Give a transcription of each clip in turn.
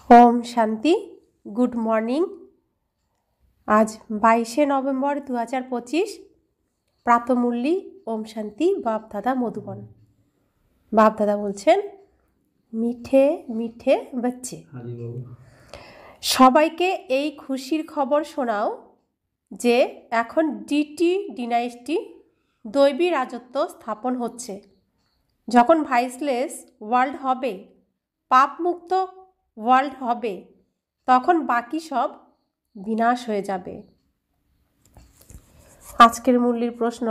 Om Shanti. Good morning. आज 22 नवम्बर 2025 प्रातमुरली। ओम शांति। बाप दादा मधुबन। बाप दादा बोलছেন মিঠে মিঠে बच्चे সবাইকে এই খুশির খবর শোনাও যে এখন ডিটি ডিনাইস্টি দৈবী রাজত্ব স্থাপন হচ্ছে। যখন ভাইসলেস ওয়ার্ল্ড হবে, পাপমুক্ত ওয়ার্ল্ড হবে, তখন বাকি সব বিনাশ হয়ে যাবে। আজকের মুরলির প্রশ্ন,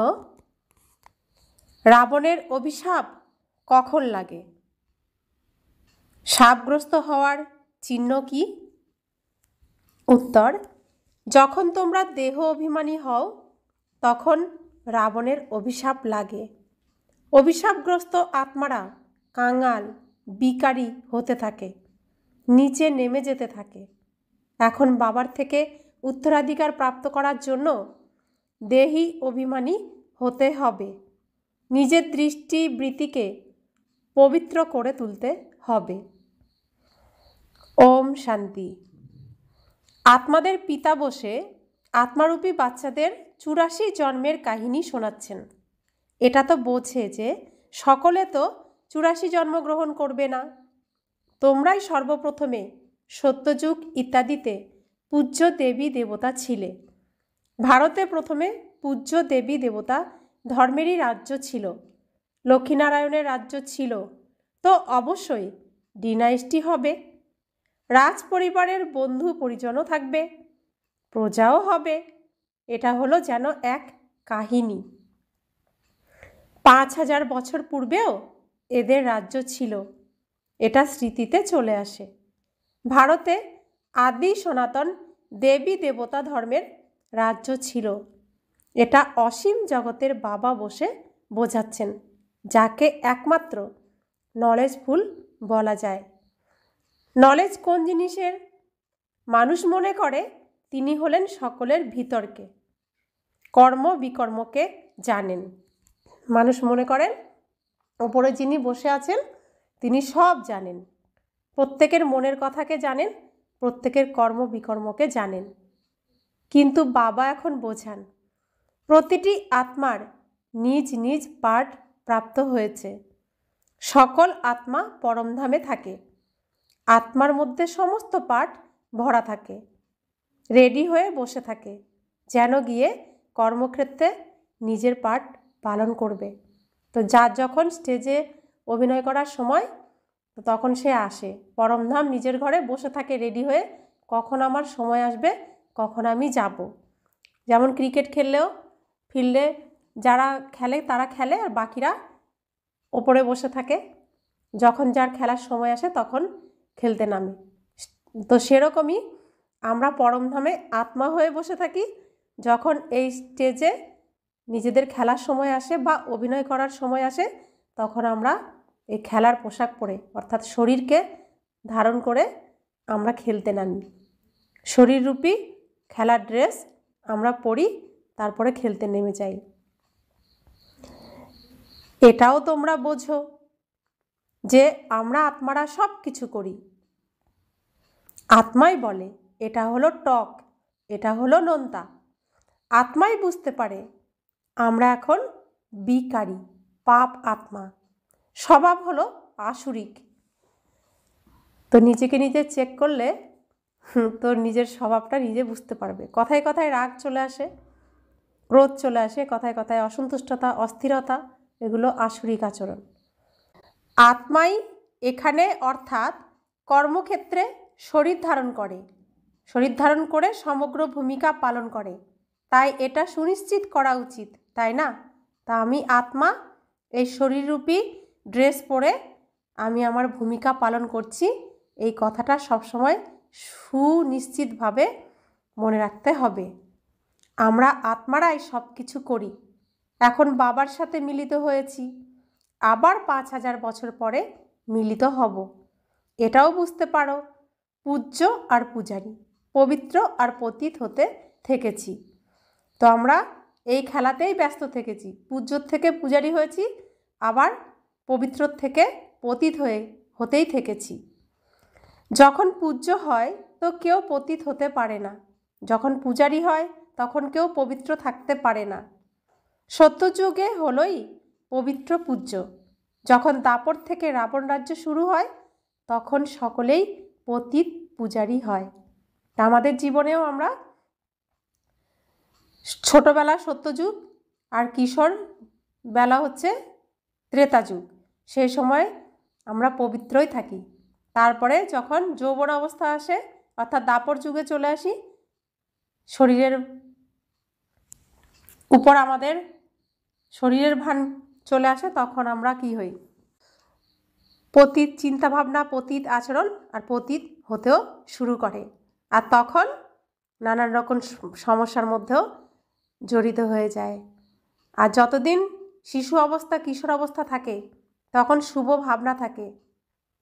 রাবণের অভিশাপ কখন লাগে? শাপগ্রস্ত হওয়ার চিহ্ন কি? উত্তর, যখন তোমরা দেহ অভিমানী হও তখন রাবণের অভিশাপ লাগে। অভিশাপগ্রস্ত আত্মারা কাঙাল বিকারী হতে থাকে, নিচে নেমে যেতে থাকে। এখন বাবার থেকে উত্তরাধিকার প্রাপ্ত করার জন্য দেহি অভিমানী হতে হবে। নিজের দৃষ্টি বৃত্তিকে পবিত্র করে তুলতে হবে। ওম শান্তি। আত্মাদের পিতা বসে আত্মারূপী বাচ্চাদের 84 জন্মের কাহিনী শোনাচ্ছেন। এটা তো বোঝে যে সকলে তো 84 জন্মগ্রহণ করবে না। তোমরাই সর্বপ্রথমে সত্যযুগ ইত্যাদিতে পূজ্য দেবী দেবতা ছিলে। ভারতে প্রথমে পূজ্য দেবী দেবতা ধর্মেরই রাজ্য ছিল, লক্ষ্মীনারায়ণের রাজ্য ছিল, তো অবশ্যই ডিনাইস্টি হবে। রাজ পরিবারের বন্ধু পরিজনও থাকবে, প্রজাও হবে। এটা হলো যেন এক কাহিনী। 5000 বছর পূর্বেও এদের রাজ্য ছিল, এটা স্মৃতিতে চলে আসে। ভারতে আদি সনাতন দেবী দেবতা ধর্মের রাজ্য ছিল। এটা অসীম জগতের বাবা বসে বোঝাচ্ছেন, যাকে একমাত্র নলেজফুল বলা যায়। নলেজ কোন জিনিসের? মানুষ মনে করে তিনি হলেন সকলের ভিতরকে, কর্ম বিকর্মকে জানেন। মানুষ মনে করেন ওপরে যিনি বসে আছেন তিনি সব জানেন, প্রত্যেকের মনের কথাকে জানেন, প্রত্যেকের কর্ম বিকর্মকে জানেন। কিন্তু বাবা এখন বোঝান প্রতিটি আত্মার নিজ নিজ পাঠ প্রাপ্ত হয়েছে। সকল আত্মা পরমধামে থাকে। আত্মার মধ্যে সমস্ত পাঠ ভরা থাকে, রেডি হয়ে বসে থাকে, যেন গিয়ে কর্মক্ষেত্রে নিজের পাঠ পালন করবে। তো যার যখন স্টেজে অভিনয় করার সময় তখন সে আসে, পরমধাম নিজের ঘরে বসে থাকে রেডি হয়ে, কখন আমার সময় আসবে, কখন আমি যাব। যেমন ক্রিকেট খেললেও ফিল্ডে যারা খেলে তারা খেলে, আর বাকিরা ওপরে বসে থাকে, যখন যার খেলার সময় আসে তখন খেলতে নামে। তো সেরকমই আমরা পরমধামে আত্মা হয়ে বসে থাকি। যখন এই স্টেজে নিজেদের খেলার সময় আসে বা অভিনয় করার সময় আসে, তখন আমরা এই খেলার পোশাক পরে, অর্থাৎ শরীরকে ধারণ করে আমরা খেলতে নামি। শরীররূপী খেলার ড্রেস আমরা পরি, তারপরে খেলতে নেমে যাই। এটাও তোমরা বোঝো যে আমরা আত্মারা সব কিছু করি। আত্মাই বলে এটা হলো টক, এটা হলো নোনতা। আত্মাই বুঝতে পারে আমরা এখন বিকারী, পাপ আত্মা, স্বভাব হলো আসুরিক। তো নিজেকে নিজে চেক করলে তোর নিজের স্বভাবটা নিজে বুঝতে পারবে। কথায় কথায় রাগ চলে আসে, ক্রোধ চলে আসে, কথায় কথায় অসন্তুষ্টতা, অস্থিরতা, এগুলো আসুরিক আচরণ। আত্মাই এখানে অর্থাৎ কর্মক্ষেত্রে শরীর ধারণ করে, শরীর ধারণ করে সমগ্র ভূমিকা পালন করে। তাই এটা সুনিশ্চিত করা উচিত, তাই না? তা আমি আত্মা এই শরীররূপী ড্রেস পরে আমি আমার ভূমিকা পালন করছি, এই কথাটা সবসময় সুনিশ্চিতভাবে মনে রাখতে হবে। আমরা আত্মারাই সব কিছু করি। এখন বাবার সাথে মিলিত হয়েছি, আবার 5000 বছর পরে মিলিত হব। এটাও বুঝতে পারো পূজ্য আর পূজারী, পবিত্র আর পতিত হতে থেকেছি। তো আমরা এই খেলাতেই ব্যস্ত থেকেছি, পূজ্যর থেকে পূজারী হয়েছি, আবার পবিত্র থেকে পতিত হতেই থেকেছি। যখন পূজ্য হয় তো কেউ পতিত হতে পারে না, যখন পূজারী হয় তখন কেউ পবিত্র থাকতে পারে না। সত্যযুগে হলোই পবিত্র পূজ্য। যখন দাপর থেকে রাবণ রাজ্য শুরু হয় তখন সকলেই পতিত পূজারী হয়। আমাদের জীবনেও আমরা ছোটবেলা সত্যযুগ আর কিশোর বেলা হচ্ছে ত্রেতা যুগ, সেই সময় আমরা পবিত্রই থাকি। তারপরে যখন যৌবন অবস্থা আসে অর্থাৎ দাপর যুগে চলে আসি, শরীরের উপর আমাদের শরীরের ভান চলে আসে, তখন আমরা কি হই? পতিত চিন্তাভাবনা, পতিত আচরণ আর পতিত হতেও শুরু করে। আর তখন নানান রকম সমস্যার মধ্যেও জড়িত হয়ে যায়। আর যতদিন শিশু অবস্থা কিশোর অবস্থা থাকে তখন শুভ ভাবনা থাকে,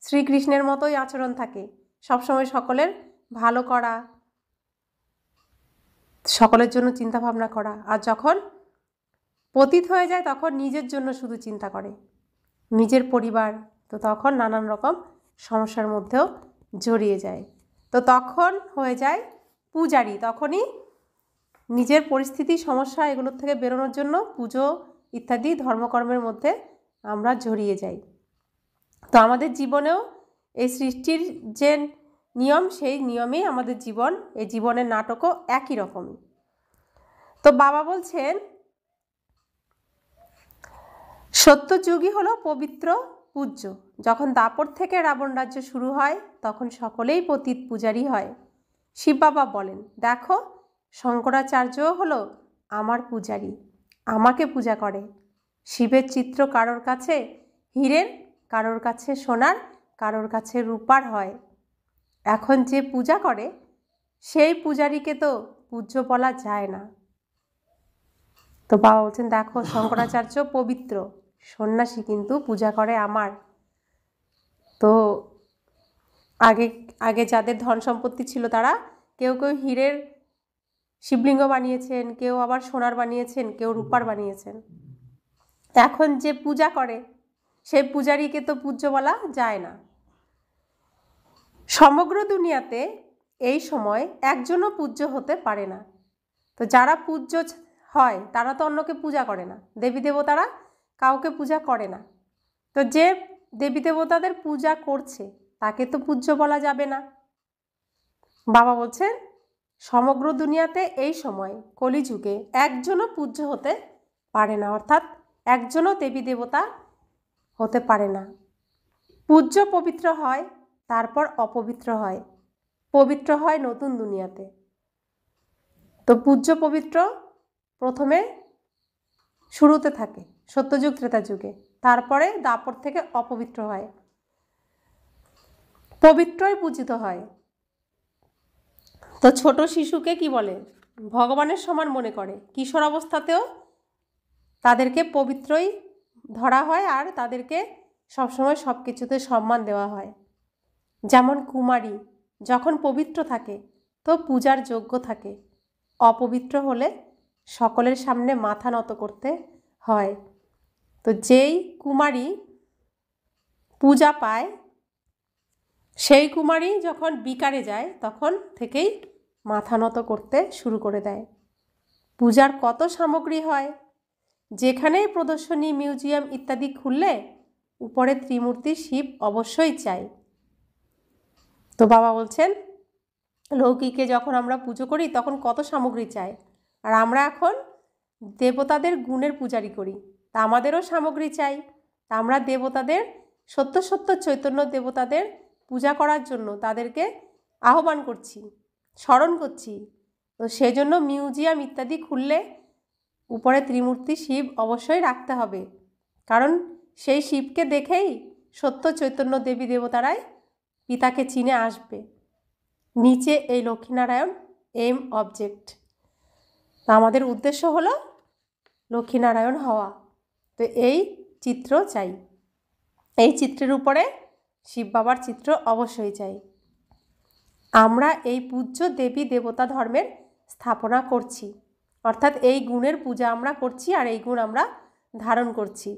শ্রীকৃষ্ণের মতোই আচরণ থাকে, সবসময় সকলের ভালো করা, সকলের জন্য চিন্তা ভাবনা করা। আর যখন পতিত হয়ে যায় তখন নিজের জন্য শুধু চিন্তা করে, নিজের পরিবার, তো তখন নানান রকম সমস্যার মধ্যেও জড়িয়ে যায়। তো তখন হয়ে যায় পূজারী, তখনই নিজের পরিস্থিতি সমস্যা এগুলোর থেকে বেরোনোর জন্য পুজো ইত্যাদি ধর্মকর্মের মধ্যে আমরা জড়িয়ে যাই। তো আমাদের জীবনেও এই সৃষ্টির যে নিয়ম, সেই নিয়মেই আমাদের জীবন, এই জীবনের নাটকও একই রকমই। তো বাবা বলছেন সত্যযুগই হলো পবিত্র পূজ্য। যখন দাপর থেকে রাবণ রাজ্য শুরু হয় তখন সকলেই পতিত পূজারী হয়। শিব বাবা বলেন, দেখো শঙ্করাচার্যও হলো আমার পূজারী, আমাকে পূজা করে। শিবের চিত্র কারোর কাছে হীরের, কারোর কাছে সোনার, কারোর কাছে রূপার হয়। এখন যে পূজা করে সেই পূজারীকে তো পূজ্য বলা যায় না। তো বাবা বলছেন, দেখো শঙ্করাচার্য পবিত্র সন্ন্যাসী, কিন্তু পূজা করে আমার। তো আগে আগে যাদের ধন সম্পত্তি ছিল তারা কেউ কেউ হীরের শিবলিঙ্গ বানিয়েছেন, কেউ আবার সোনার বানিয়েছেন, কেউ রূপার বানিয়েছেন। এখন যে পূজা করে সেই পূজারীকে তো পূজ্য বলা যায় না। সমগ্র দুনিয়াতে এই সময় একজনও পূজ্য হতে পারে না। তো যারা পূজ্য হয় তারা তো অন্যকে পূজা করে না, দেবী দেবতারা কাউকে পূজা করে না। তো যে দেবী দেবতাদের পূজা করছে তাকে তো পূজ্য বলা যাবে না। বাবা বলছেন সমগ্র দুনিয়াতে এই সময় কলিযুগে একজনও পূজ্য হতে পারে না, অর্থাৎ একজনও দেবী দেবতা হতে পারে না। পূজ্য পবিত্র হয়, তারপর অপবিত্র হয়, পবিত্র হয় নতুন দুনিয়াতে। তো পূজ্য পবিত্র প্রথমে শুরুতে থাকে সত্যযুগ ত্রেতা যুগে, তারপরে দাপর থেকে অপবিত্র হয়, পবিত্রই পূজিত হয়। তো ছোট শিশুকে কি বলে? ভগবানের সমান মনে করে। কিশোর অবস্থাতেও তাদেরকে পবিত্রই ধরা হয় আর তাদেরকে সবসময় সব কিছুতে সম্মান দেওয়া হয়। যেমন কুমারী যখন পবিত্র থাকে তো পূজার যোগ্য থাকে, অপবিত্র হলে সকলের সামনে মাথা নত করতে হয়। তো যেই কুমারী পূজা পায় সেই কুমারী যখন বিকারে যায় তখন থেকেই মাথা নত করতে শুরু করে দেয়। পূজার কত সামগ্রী হয়, যেখানেই প্রদর্শনী, মিউজিয়াম ইত্যাদি খুললে উপরে ত্রিমূর্তি শিব অবশ্যই চাই। তো বাবা বলছেন লৌকিকে যখন আমরা পুজো করি তখন কত সামগ্রী চাই, আর আমরা এখন দেবতাদের গুণের পূজারি করি, তা আমাদেরও সামগ্রী চাই। তা আমরা দেবতাদের সত্য সত্য চৈতন্য দেবতাদের পূজা করার জন্য তাদেরকে আহ্বান করছি, স্মরণ করছি। তো সেজন্য মিউজিয়াম ইত্যাদি খুললে উপরে ত্রিমূর্তি শিব অবশ্যই রাখতে হবে, কারণ সেই শিবকে দেখেই সত্য চৈতন্য দেবী দেবতারাই পিতাকে চিনে আসবে। নিচে এই লক্ষ্মীনারায়ণ এম অবজেক্ট, তা আমাদের উদ্দেশ্য হলো লক্ষ্মীনারায়ণ হওয়া। তো এই চিত্র চাই, এই চিত্রের উপরে শিব বাবার চিত্র অবশ্যই চাই। আমরা এই পূজ্য দেবী দেবতা ধর্মের স্থাপনা করছি, অর্থাৎ এই গুণের পূজা আমরা করছি আর এই গুণ আমরা ধারণ করছি।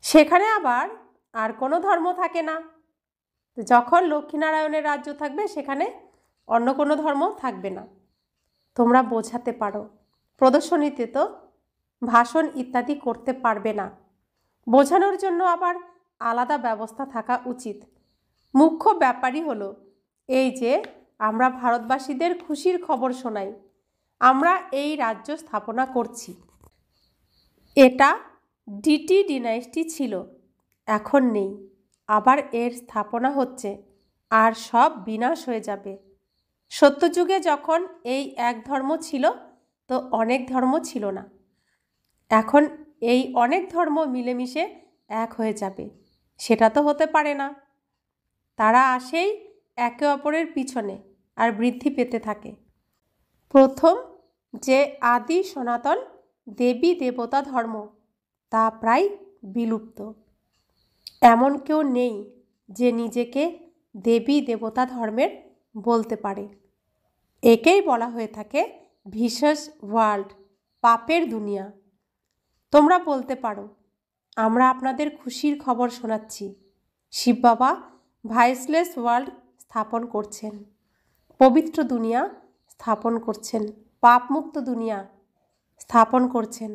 সেখানে আবার আর কোনো ধর্ম থাকে না, তো যখন লক্ষ্মীনারায়ণের রাজ্য থাকবে সেখানে অন্য কোনো ধর্ম থাকবে না। তোমরা বোঝাতে পারো, প্রদর্শনীতে তো ভাষণ ইত্যাদি করতে পারবে না। বোঝানোর জন্য আবার আলাদা ব্যবস্থা থাকা উচিত। মুখ্য ব্যাপারই হলো এই যে আমরা ভারতবাসীদের খুশির খবর শোনাই, আমরা এই রাজ্য স্থাপনা করছি। এটা ডিটি ডিনাইস্টি ছিল, এখন নেই, আবার এর স্থাপনা হচ্ছে, আর সব বিনাশ হয়ে যাবে। সত্যযুগে যখন এই এক ধর্ম ছিল তো অনেক ধর্ম ছিল না, এখন এই অনেক ধর্ম মিলেমিশে এক হয়ে যাবে, সেটা তো হতে পারে না। তারা আসেই একে অপরের পিছনে আর বৃদ্ধি পেতে থাকে। প্রথম যে আদি সনাতন দেবী দেবতা ধর্ম তা প্রায় বিলুপ্ত। এমন কেউ নেই যে নিজেকে দেবী দেবতা ধর্মের বলতে পারে। একেই বলা হয়ে থাকে ভিশাস ওয়ার্ল্ড, পাপের দুনিয়া। তোমরা বলতে পারো আমরা আপনাদের খুশির খবর শোনাচ্ছি, শিব বাবা ভাইসলেস ওয়ার্ল্ড স্থাপন করছেন, পবিত্র দুনিয়া স্থাপন করছেন, পাপমুক্ত দুনিয়া স্থাপন করছেন।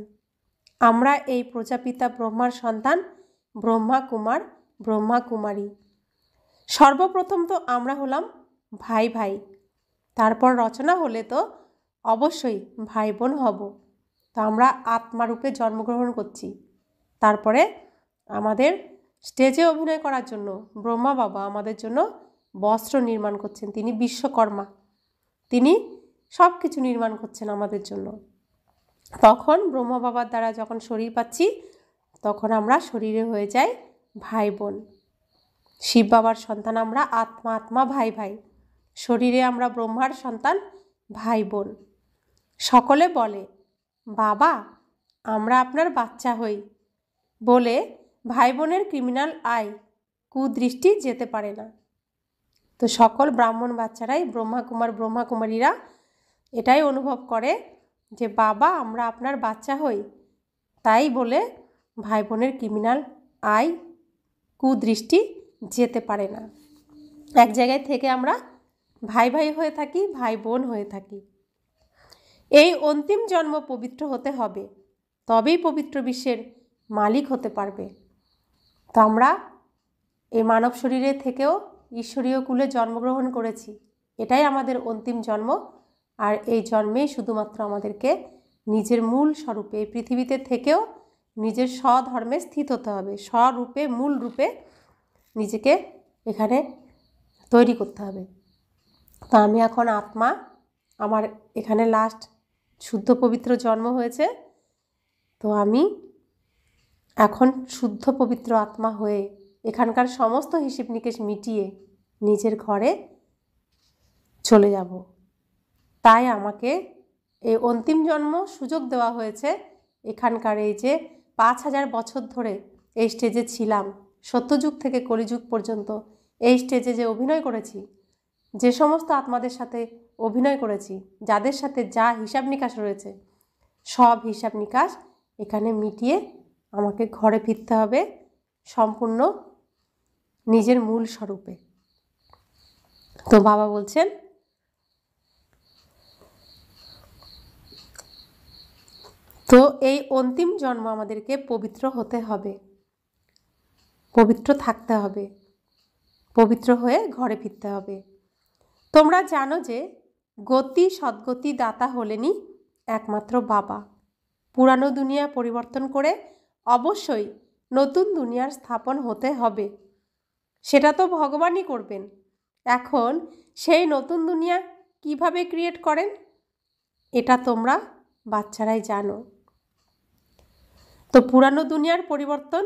আমরা এই প্রজাপিতা ব্রহ্মার সন্তান, ব্রহ্মা কুমার, ব্রহ্মা কুমারী। সর্বপ্রথম তো আমরা হলাম ভাই ভাই, তারপর রচনা হলে তো অবশ্যই ভাই বোন হব। তো আমরা আত্মারূপে জন্মগ্রহণ করছি। তারপরে আমাদের স্টেজে অভিনয় করার জন্য ব্রহ্মা বাবা আমাদের জন্য বস্ত্র নির্মাণ করছেন, তিনি বিশ্বকর্মা, তিনি সব কিছু নির্মাণ করছেন আমাদের জন্য। তখন ব্রহ্মা বাবার দ্বারা যখন শরীর পাচ্ছি তখন আমরা শরীরে হয়ে যাই ভাই বোন। শিব বাবার সন্তান আমরা, আত্মা আত্মা ভাই ভাই, শরীরে আমরা ব্রহ্মার সন্তান, ভাই বোন। সকলে বলে বাবা আমরা আপনার বাচ্চা হই বলে ভাই বোনের ক্রিমিনাল আয় কুদৃষ্টি যেতে পারে না। তো সকল ব্রাহ্মণ বাচ্চারাই, ব্রহ্মা কুমার ব্রহ্মা কুমারীরা এটাই অনুভব করে যে বাবা আমরা আপনার বাচ্চা হই, তাই বলে ভাই বোনের ক্রিমিনাল আয় কুদৃষ্টি যেতে পারে না। এক জায়গায় থেকে আমরা ভাই ভাই হয়ে থাকি, ভাই বোন হয়ে থাকি। এই অন্তিম জন্ম পবিত্র হতে হবে, তবেই পবিত্র বিশ্বের মালিক হতে পারবে। তো আমরা এই মানব শরীরে থেকেও ঈশ্বরীয় কুলে জন্মগ্রহণ করেছি, এটাই আমাদের অন্তিম জন্ম। আর এই জন্মেই শুধুমাত্র আমাদেরকে নিজের মূল স্বরূপে এই পৃথিবীতে থেকেও নিজের স্বধর্মে স্থিত হতে হবে, স্বরূপে মূল রূপে নিজেকে এখানে তৈরি করতে হবে। তো আমি এখন আত্মা, আমার এখানে লাস্ট শুদ্ধ পবিত্র জন্ম হয়েছে, তো আমি এখন শুদ্ধ পবিত্র আত্মা হয়ে এখানকার সমস্ত হিসেব নিকেশ মিটিয়ে নিজের ঘরে চলে যাব। তাই আমাকে এই অন্তিম জন্ম সুযোগ দেওয়া হয়েছে। এখানকার এই যে 5000 বছর ধরে এই স্টেজে ছিলাম, সত্যযুগ থেকে কলিযুগ পর্যন্ত এই স্টেজে যে অভিনয় করেছি, যে সমস্ত আত্মাদের সাথে অভিনয় করেছি, যাদের সাথে যা হিসাব নিকাশ রয়েছে, সব হিসাব নিকাশ এখানে মিটিয়ে আমাকে ঘরে ফিরতে হবে সম্পূর্ণ নিজের মূল স্বরূপে। তো বাবা বলছেন তো এই অন্তিম জন্ম আমাদেরকে পবিত্র হতে হবে, পবিত্র থাকতে হবে, পবিত্র হয়ে ঘরে ফিরতে হবে। তোমরা জানো যে গতি সদ্গতি দাতা হলেনই একমাত্র বাবা। পুরানো দুনিয়া পরিবর্তন করে অবশ্যই নতুন দুনিয়ার স্থাপন হতে হবে, সেটা তো ভগবানই করবেন। এখন সেই নতুন দুনিয়া কিভাবে ক্রিয়েট করেন এটা তোমরা বাচ্চারাই জানো। তো পুরানো দুনিয়ার পরিবর্তন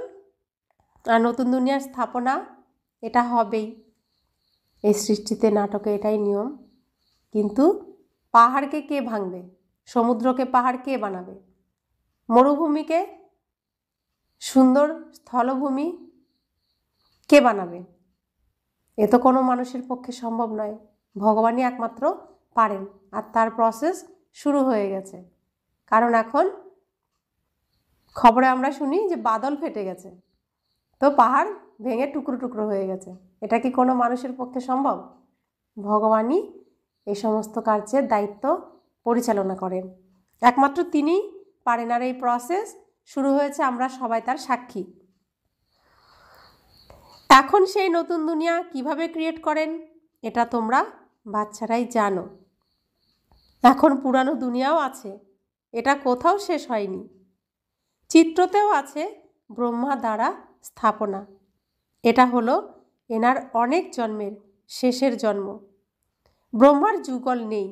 আর নতুন দুনিয়ার স্থাপনা এটা হবেই, এই সৃষ্টিতে নাটকে এটাই নিয়ম। কিন্তু পাহাড়কে কে ভাঙবে? সমুদ্রকে পাহাড় কে বানাবে? মরুভূমিকে সুন্দর স্থলভূমি কে বানাবে? এ তো কোনো মানুষের পক্ষে সম্ভব নয়, ভগবানই একমাত্র পারেন। আর তার প্রসেস শুরু হয়ে গেছে, কারণ এখন খবরে আমরা শুনি যে বাদল ফেটে গেছে, তো পাহাড় ভেঙে টুকরো টুকরো হয়ে গেছে। এটা কি কোনো মানুষের পক্ষে সম্ভব? ভগবানই এই সমস্ত কার্যের দায়িত্ব পরিচালনা করেন, একমাত্র তিনি পারেন। আর এই প্রসেস শুরু হয়েছে, আমরা সবাই তার সাক্ষী। এখন সেই নতুন দুনিয়া কিভাবে ক্রিয়েট করেন এটা তোমরা বাচ্চারাই জানো। এখন পুরানো দুনিয়াও আছে, এটা কোথাও শেষ হয়নি। চিত্রতেও আছে ব্রহ্মা দ্বারা স্থাপনা। এটা হলো এনার অনেক জন্মের শেষের জন্ম। ব্রহ্মার যুগল নেই,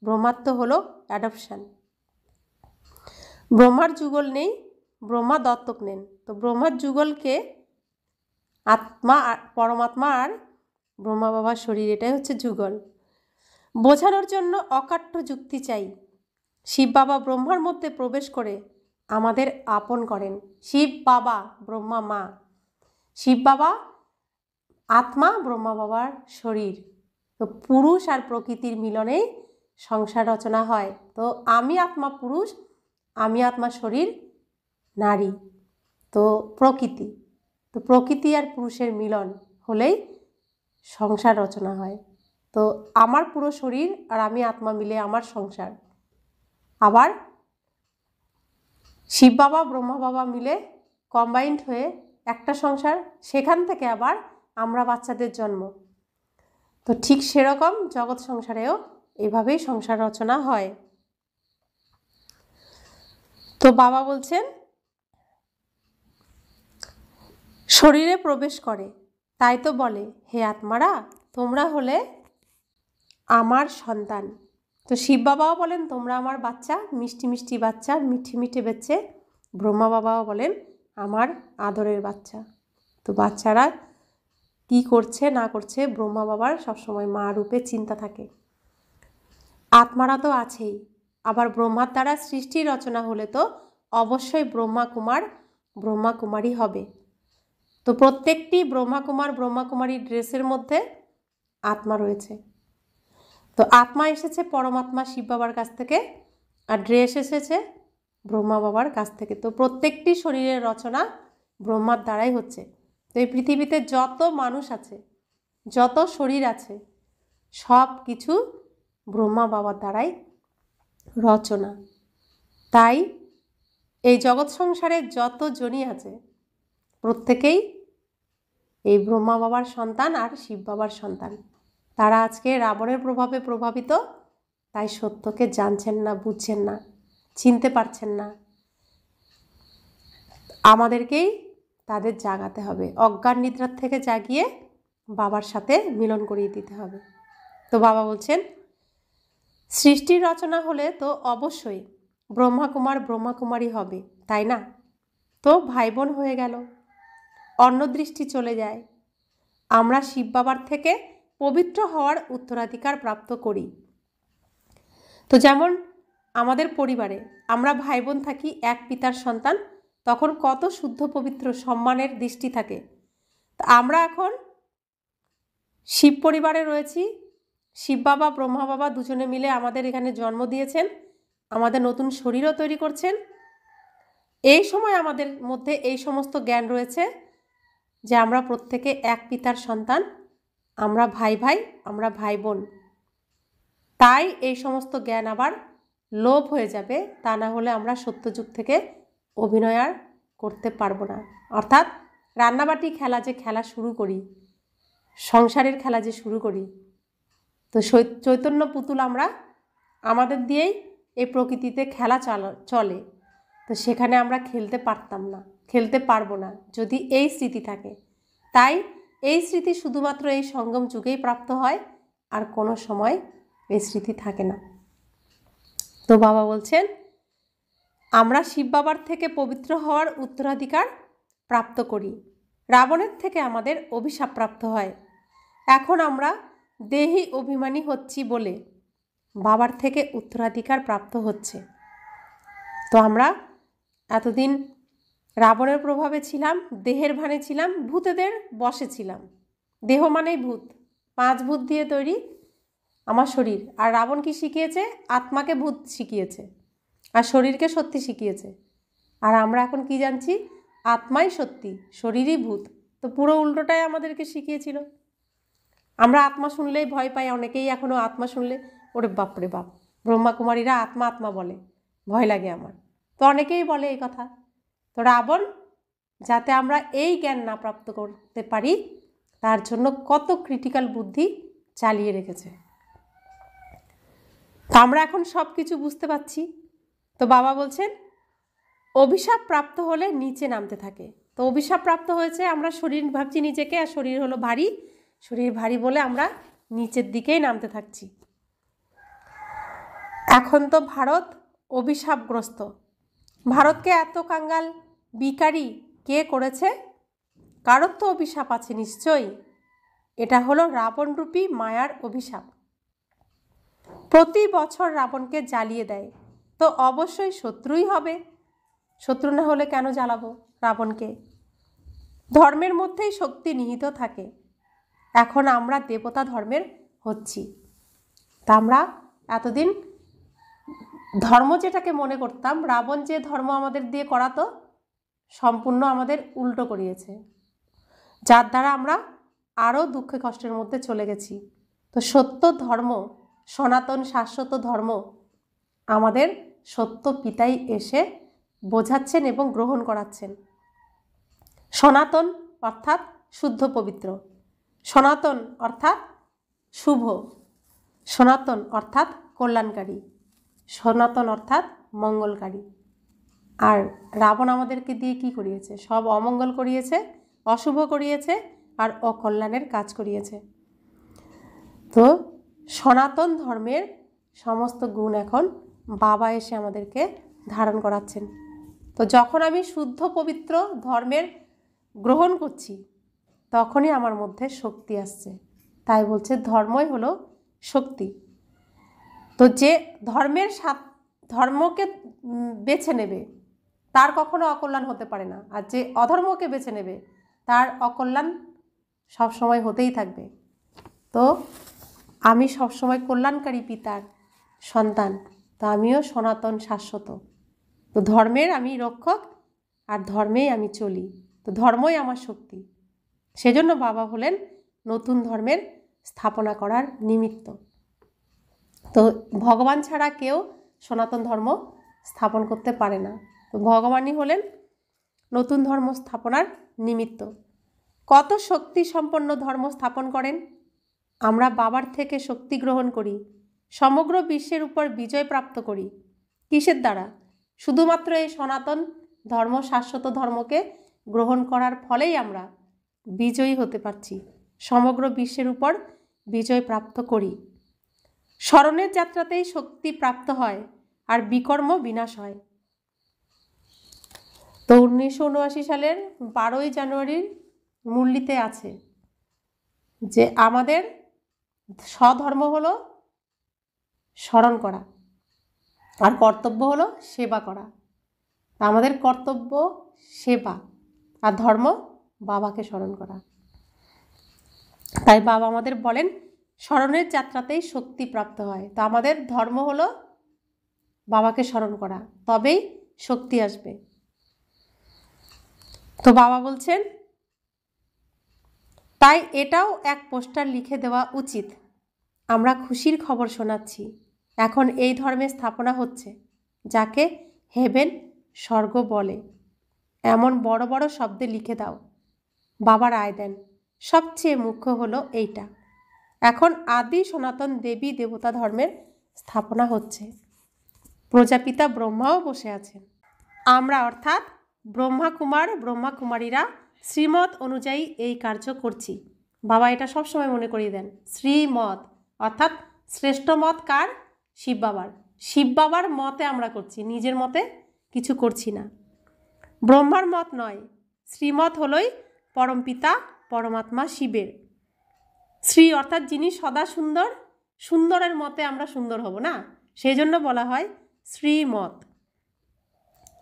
ব্রহ্মার তো হলো অ্যাডপশান। ব্রহ্মার যুগল নেই, ব্রহ্মা দত্তক নেন। তো ব্রহ্মার যুগলকে আত্মা, পরমাত্মা আর ব্রহ্মা বাবার শরীর, এটাই হচ্ছে যুগল। বোঝানোর জন্য অকাট্য যুক্তি চাই। শিব বাবা ব্রহ্মার মধ্যে প্রবেশ করে আমাদের আপন করেন। শিব বাবা, ব্রহ্মা মা। শিব বাবা আত্মা, ব্রহ্মা বাবার শরীর। তো পুরুষ আর প্রকৃতির মিলনেই সংসার রচনা হয়। তো আমি আত্মা পুরুষ, আমি আত্মা শরীর নারী, তো প্রকৃতি। তো প্রকৃতি আর পুরুষের মিলন হলেই সংসার রচনা হয়। তো আমার পুরো শরীর আর আমি আত্মা মিলে আমার সংসার। আবার শিব বাবা ব্রহ্মা বাবা মিলে কম্বাইন্ড হয়ে একটা সংসার, সেখান থেকে আবার আমরা বাচ্চাদের জন্ম। তো ঠিক সেরকম জগৎ সংসারেও এভাবেই সংসার রচনা হয়। তো বাবা বলছেন শরীরে প্রবেশ করে, তাই তো বলে হে আত্মারা তোমরা হলে আমার সন্তান। তো শিব বাবাও বলেন তোমরা আমার বাচ্চা, মিষ্টি মিষ্টি বাচ্চা, মিঠে মিঠে বেচ্ছে। ব্রহ্মা বাবাও বলেন আমার আদরের বাচ্চা। তো বাচ্চারা কি করছে না করছে ব্রহ্মা বাবার সবসময় মা রূপে চিন্তা থাকে। আত্মারা তো আছেই, আবার ব্রহ্মার দ্বারা সৃষ্টি রচনা হলে তো অবশ্যই ব্রহ্মা কুমার ব্রহ্মা কুমারী হবে। তো প্রত্যেকটি ব্রহ্মা কুমার ব্রহ্মা কুমারী ড্রেসের মধ্যে আত্মা রয়েছে। তো আত্মা এসেছে পরমাত্মা শিব বাবার কাছ থেকে, আর ড্রেস এসেছে ব্রহ্মা বাবার কাছ থেকে। তো প্রত্যেকটি শরীরের রচনা ব্রহ্মার দ্বারাই হচ্ছে। তো এই পৃথিবীতে যত মানুষ আছে, যত শরীর আছে, সব কিছু ব্রহ্মা বাবার দ্বারাই রচনা। তাই এই জগৎ সংসারে যত জনই আছে প্রত্যেকেই এই ব্রহ্মা বাবার সন্তান আর শিব বাবার সন্তান। তারা আজকে রাবণের প্রভাবে প্রভাবিত, তাই সত্যকে জানছেন না, বুঝছেন না, চিনতে পারছেন না। আমাদেরকেই তাদের জাগাতে হবে, অজ্ঞান নিদ্রার থেকে জাগিয়ে বাবার সাথে মিলন করিয়ে দিতে হবে। তো বাবা বলছেন সৃষ্টির রচনা হলে তো অবশ্যই ব্রহ্মা কুমার ব্রহ্মা কুমারী হবে, তাই না? তো ভাই বোন হয়ে গেল, অন্য দৃষ্টি চলে যায়। আমরা শিব বাবার থেকে পবিত্র হওয়ার উত্তরাধিকার প্রাপ্ত করি। তো যেমন আমাদের পরিবারে আমরা ভাই বোন থাকি, এক পিতার সন্তান, তখন কত শুদ্ধ পবিত্র সম্মানের দৃষ্টি থাকে। তো আমরা এখন শিব পরিবারে রয়েছি, শিব বাবা ব্রহ্মা বাবা দুজনে মিলে আমাদের এখানে জন্ম দিয়েছেন, আমাদের নতুন শরীরও তৈরি করছেন। এই সময় আমাদের মধ্যে এই সমস্ত জ্ঞান রয়েছে যে আমরা প্রত্যেকে এক পিতার সন্তান, আমরা ভাই ভাই, আমরা ভাই বোন। তাই এই সমস্ত জ্ঞান আবার লোপ হয়ে যাবে, তা না হলে আমরা সত্যযুগ থেকে অভিনয় আর করতে পারবো না। অর্থাৎ রান্নাবাটি খেলা যে খেলা শুরু করি, সংসারের খেলা যে শুরু করি, তো চৈতন্য পুতুল আমরা আমাদের দিয়েই এই প্রকৃতিতে খেলা চলে। তো সেখানে আমরা খেলতে পারতাম না, খেলতে পারবো না যদি এই স্মৃতি থাকে। তাই এই স্মৃতি শুধুমাত্র এই সঙ্গম যুগেই প্রাপ্ত হয়, আর কোনো সময় এই স্মৃতি থাকে না। তো বাবা বলছেন আমরা শিব বাবার থেকে পবিত্র হওয়ার উত্তরাধিকার প্রাপ্ত করি, রাবণের থেকে আমাদের অভিশাপ প্রাপ্ত হয়। এখন আমরা দেহি অভিমানী হচ্ছি বলে বাবার থেকে উত্তরাধিকার প্রাপ্ত হচ্ছে। তো আমরা এতদিন রাবণের প্রভাবে ছিলাম, দেহের ভানে ছিলাম, ভূতেদের বশে ছিলাম। দেহ মানেই ভূত, 5 ভূত দিয়ে তৈরি আমার শরীর। আর রাবণ কি শিখিয়েছে? আত্মাকে ভূত শিখিয়েছে আর শরীরকে সত্যি শিখিয়েছে। আর আমরা এখন কি জানছি? আত্মাই সত্যি, শরীরই ভূত। তো পুরো উল্টোটাই আমাদেরকে শিখিয়েছিল। আমরা আত্মা শুনলেই ভয় পাই, অনেকেই এখনও আত্মা শুনলে ওরে বাপরে বাপ, ব্রহ্মাকুমারীরা আত্মা আত্মা বলে, ভয় লাগে আমার। তো অনেকেই বলে এই কথা। তো রাবণ যাতে আমরা এই জ্ঞান না প্রাপ্ত করতে পারি তার জন্য কত ক্রিটিক্যাল বুদ্ধি চালিয়ে রেখেছে। তো আমরা এখন সব কিছু বুঝতে পারছি। তো বাবা বলছেন অভিশাপ প্রাপ্ত হলে নিচে নামতে থাকে। তো অভিশাপ প্রাপ্ত হয়েছে, আমরা শরীর ভাবছি নিজেকে, আর শরীর হলো ভারী, শরীর ভারী বলে আমরা নিচের দিকেই নামতে থাকছি। এখন তো ভারত অভিশাপগ্রস্ত। ভারতকে এত কাঙ্গাল বিকারী কে করেছে? কারোর তো অভিশাপ আছে নিশ্চয়ই। এটা হলো রাবণরূপী মায়ার অভিশাপ। প্রতি বছর রাবণকে জ্বালিয়ে দেয়, তো অবশ্যই শত্রুই হবে। শত্রু না হলে কেন জ্বালাবো রাবণকে? ধর্মের মধ্যেই শক্তি নিহিত থাকে। এখন আমরা দেবতা ধর্মের হচ্ছি। তা আমরা এতদিন ধর্ম যেটাকে মনে করতাম, রাবণ যে ধর্ম আমাদের দিয়ে করাতো, সম্পূর্ণ আমাদের উল্টো করিয়েছে, যার দ্বারা আমরা আরও দুঃখে কষ্টের মধ্যে চলে গেছি। তো সত্য ধর্ম, সনাতন শাশ্বত ধর্ম আমাদের সত্য পিতাই এসে বোঝাচ্ছেন এবং গ্রহণ করাচ্ছেন। সনাতন অর্থাৎ শুদ্ধ পবিত্র, সনাতন অর্থাৎ শুভ, সনাতন অর্থাৎ কল্যাণকারী, সনাতন অর্থাৎ মঙ্গলকারী। আর রাবণ আমাদেরকে দিয়ে কি করিয়েছে? সব অমঙ্গল করিয়েছে, অশুভ করিয়েছে, আর অকল্যাণের কাজ করিয়েছে। তো সনাতন ধর্মের সমস্ত গুণ এখন বাবা এসে আমাদেরকে ধারণ করাচ্ছেন। তো যখন আমি শুদ্ধ পবিত্র ধর্মের গ্রহণ করছি তখনই আমার মধ্যে শক্তি আসছে। তাই বলছে ধর্মই হলো শক্তি। তো যে ধর্মকে বেছে নেবে তার কখনো অকল্যাণ হতে পারে না, আর যে অধর্মকে বেছে নেবে তার অকল্যাণ সবসময় হতেই থাকবে। তো আমি সবসময় কল্যাণকারী পিতার সন্তান, তো আমিও সনাতন শাশ্বত। তো ধর্মের আমি রক্ষক, আর ধর্মেই আমি চলি। তো ধর্মই আমার শক্তি। সেজন্য বাবা হলেন নতুন ধর্মের স্থাপনা করার নিমিত্ত। তো ভগবান ছাড়া কেউ সনাতন ধর্ম স্থাপন করতে পারে না। তো ভগবানই হলেন নতুন ধর্ম স্থাপনার নিমিত্ত। কত শক্তি সম্পন্ন ধর্ম স্থাপন করেন? আমরা বাবার থেকে শক্তি গ্রহণ করি, সমগ্র বিশ্বের উপর বিজয় প্রাপ্ত করি। কিসের দ্বারা? শুধুমাত্র এই সনাতন ধর্ম, শাশ্বত ধর্মকে গ্রহণ করার ফলেই আমরা বিজয়ী হতে পারছি, সমগ্র বিশ্বের উপর বিজয় প্রাপ্ত করি। স্মরণের যাত্রাতেই শক্তি প্রাপ্ত হয় আর বিকর্ম বিনাশ হয়। তো 1979 সালের 12ই জানুয়ারির মূলনীতিতে আছে যে আমাদের স্বধর্ম হলো স্মরণ করা, আর কর্তব্য হলো সেবা করা। আমাদের কর্তব্য সেবা, আর ধর্ম বাবাকে স্মরণ করা। তাই বাবা আমাদের বলেন স্মরণের যাত্রাতেই শক্তি প্রাপ্ত হয়। তো আমাদের ধর্ম হলো বাবাকে স্মরণ করা, তবেই শক্তি আসবে। তো বাবা বলছেন তাই এটাও এক পোস্টার লিখে দেওয়া উচিত। আমরা খুশির খবর শোনাচ্ছি, এখন এই ধর্মের স্থাপনা হচ্ছে, যাকে হেভেন স্বর্গ বলে। এমন বড় বড় শব্দে লিখে দাও। বাবা রায় দেন সবচেয়ে মুখ্য হলো এইটা, এখন আদি সনাতন দেবী দেবতা ধর্মের স্থাপনা হচ্ছে। প্রজাপিতা ব্রহ্মাও বসে আছেন। আমরা অর্থাৎ ব্রহ্মাকুমার ব্রহ্মাকুমারীরা শ্রীমত অনুযায়ী এই কার্য করছি। বাবা এটা সবসময় মনে করিয়ে দেন। শ্রীমত অর্থাৎ শ্রেষ্ঠ মত কার? শিব বাবার। শিব বাবার মতে আমরা করছি, নিজের মতে কিছু করছি না। ব্রহ্মার মত নয়, শ্রীমত হলোই পরমপিতা পরমাত্মা শিবের। শ্রী অর্থাৎ যিনি সদা সুন্দর, সুন্দরের মতে আমরা সুন্দর হব না, সেই জন্য বলা হয় শ্রীমত।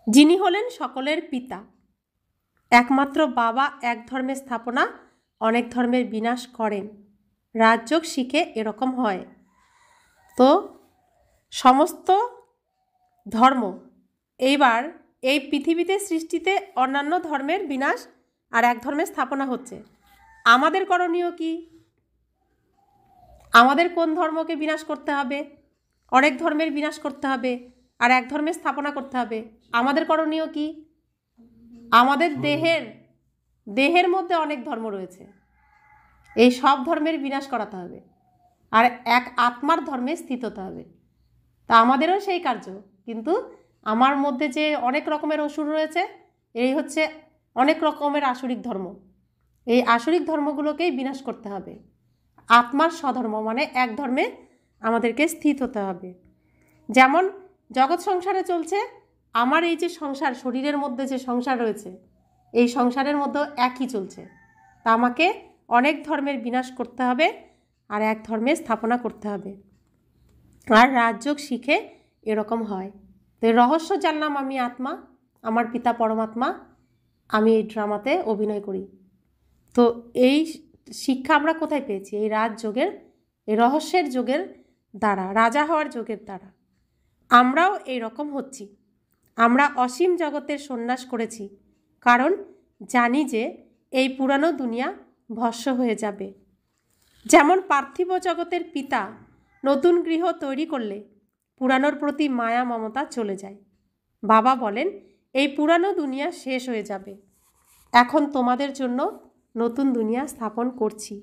যিনি হলেন সকলের পিতা। একমাত্র বাবা এক ধর্মের স্থাপনা, অনেক ধর্মের বিনাশ করেন। রাজযোগ শিখে এরকম হয়। তো সমস্ত ধর্ম এইবার এই পৃথিবীতে সৃষ্টিতে অন্যান্য ধর্মের বিনাশ আর এক ধর্মের স্থাপনা হচ্ছে। আমাদের করণীয় কি? আমাদের কোন ধর্মকে বিনাশ করতে হবে? অনেক ধর্মের বিনাশ করতে হবে আর এক ধর্মের স্থাপনা করতে হবে। আমাদের করণীয় কি? আমাদের দেহের মধ্যে অনেক ধর্ম রয়েছে, এই সব ধর্মের বিনাশ করাতে হবে আর এক আত্মার ধর্মে স্থিত হতে হবে। তা আমাদেরও সেই কার্য, কিন্তু আমার মধ্যে যে অনেক রকমের অসুর রয়েছে, এই হচ্ছে অনেক রকমের আসরিক ধর্ম। এই আসরিক ধর্মগুলোকেই বিনাশ করতে হবে। আত্মার স্বধর্ম মানে এক ধর্মে আমাদেরকে স্থিত হতে হবে। যেমন জগৎ সংসারে চলছে, আমার এই যে সংসার, শরীরের মধ্যে যে সংসার রয়েছে, এই সংসারের মধ্যেও একই চলছে। তা আমাকে অনেক ধর্মের বিনাশ করতে হবে আর এক ধর্মের স্থাপনা করতে হবে। আর রাজযোগ শিখে এরকম হয়। তো রহস্য জানলাম, আমি আত্মা, আমার পিতা পরমাত্মা, আমি এই ড্রামাতে অভিনয় করি। তো এই শিক্ষা আমরা কোথায় পেয়েছি? এই রাজযোগের, এই রহস্যের যোগের দ্বারা, রাজা হওয়ার যোগের দ্বারা। আমরাও এই রকম হচ্ছি। আমরা অসীম জগতের সন্ন্যাস করেছি, কারণ জানি যে এই পুরানো দুনিয়া ভস্ম হয়ে যাবে। যেমন পার্থিব জগতের পিতা নতুন গৃহ তৈরি করলে পুরানোর প্রতি মায়া মমতা চলে যায়। বাবা বলেন, এই পুরানো দুনিয়া শেষ হয়ে যাবে, এখন তোমাদের জন্য নতুন দুনিয়া স্থাপন করছি।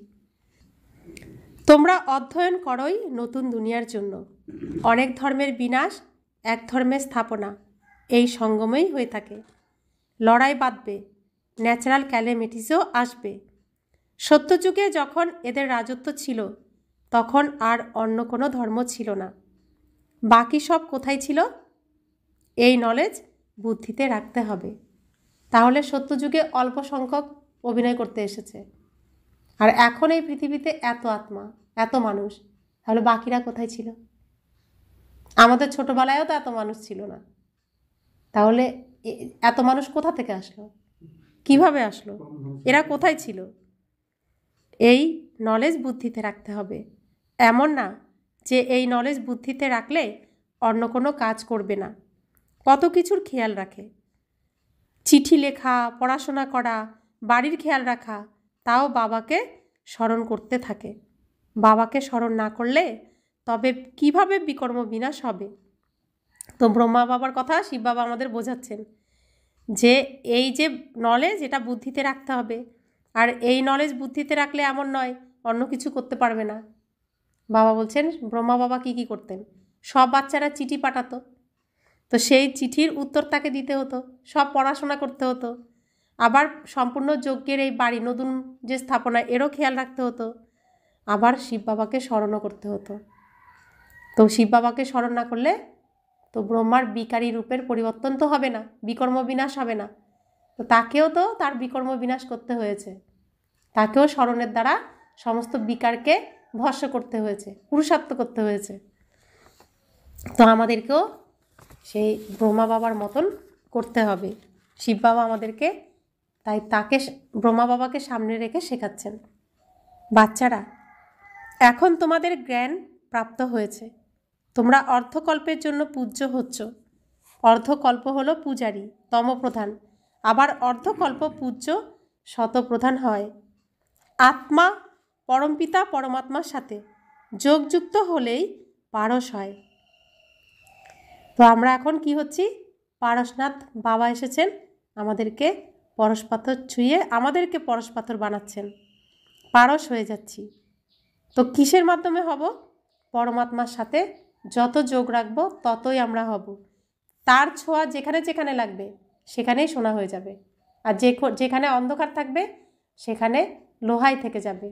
তোমরা অধ্যয়ন করোই নতুন দুনিয়ার জন্য। অনেক ধর্মের বিনাশ, এক ধর্মের স্থাপনা এই সঙ্গমেই হয়ে থাকে। লড়াই বাঁধবে, ন্যাচারাল ক্যালেমিটিসও আসবে। সত্যযুগে যখন এদের রাজত্ব ছিল, তখন আর অন্য কোনো ধর্ম ছিল না। বাকি সব কোথায় ছিল? এই নলেজ বুদ্ধিতে রাখতে হবে। তাহলে সত্যযুগে অল্প সংখ্যক অভিনয় করতে এসেছে, আর এখন এই পৃথিবীতে এত আত্মা, এত মানুষ, তাহলে বাকিরা কোথায় ছিল? আমাদের ছোটবেলায়ও তো এত মানুষ ছিল না। তাহলে এত মানুষ কোথা থেকে আসলো? কিভাবে আসলো? এরা কোথায় ছিল? এই নলেজ বুদ্ধিতে রাখতে হবে। এমন না যে এই নলেজ বুদ্ধিতে রাখলে অন্য কোনো কাজ করবে না। কত কিছুর খেয়াল রাখে, চিঠি লেখা, পড়াশোনা করা, বাড়ির খেয়াল রাখা, তাও বাবাকে স্মরণ করতে থাকে। বাবাকে স্মরণ না করলে তবে কিভাবে বিকর্ম বিনাশ হবে? তো ব্রহ্মা বাবার কথা শিব বাবা আমাদের বোঝাচ্ছেন যে এই যে নলেজ, এটা বুদ্ধিতে রাখতে হবে। আর এই নলেজ বুদ্ধিতে রাখলে এমন নয় অন্য কিছু করতে পারবে না। বাবা বলছেন, ব্রহ্মা বাবা কী কী করতেন? সব বাচ্চারা চিঠি পাঠাতো, তো সেই চিঠির উত্তর তাকে দিতে হতো, সব পড়াশোনা করতে হতো, আবার সম্পূর্ণ যজ্ঞের এই বাড়ি নতুন যে স্থাপনা, এরও খেয়াল রাখতে হতো, আবার শিব বাবাকে স্মরণও করতে হতো। তো শিব বাবাকে স্মরণ না করলে তো ব্রহ্মার বিকারী রূপের পরিবর্তন তো হবে না, বিকর্ম বিনাশ হবে না। তো তাকেও তো তার বিকর্ম বিনাশ করতে হয়েছে, তাকেও স্মরণের দ্বারা সমস্ত বিকারকে ভস্ম করতে হয়েছে, পুরুষার্থ করতে হয়েছে। তো আমাদেরকেও সেই ব্রহ্মা বাবার মতন করতে হবে। শিব বাবা আমাদেরকে তাই তাকে, ব্রহ্মা বাবাকে সামনে রেখে শেখাচ্ছেন, বাচ্চারা এখন তোমাদের জ্ঞান প্রাপ্ত হয়েছে, তোমরা অর্ধকল্পের জন্য পূজ্য হচ্ছ। অর্ধকল্প হলো পূজারী, তমপ্রধান, আবার অর্ধকল্প পূজ্য শতপ্রধান হয়। আত্মা পরমপিতা পরমাত্মার সাথে যোগযুক্ত হলেই পারস হয়। তো আমরা এখন কি হচ্ছি? পারসনাথ বাবা এসেছেন, আমাদেরকে পরশপাথর ছুঁয়ে আমাদেরকে পরশপাথর বানাচ্ছেন, পারস হয়ে যাচ্ছি। তো কিসের মাধ্যমে হব? পরমাত্মার সাথে যত যোগ রাখবো ততই আমরা হব। তার ছোঁয়া যেখানে যেখানে লাগবে সেখানেই সোনা হয়ে যাবে, আর যেখানে অন্ধকার থাকবে সেখানে লোহাই থেকে যাবে।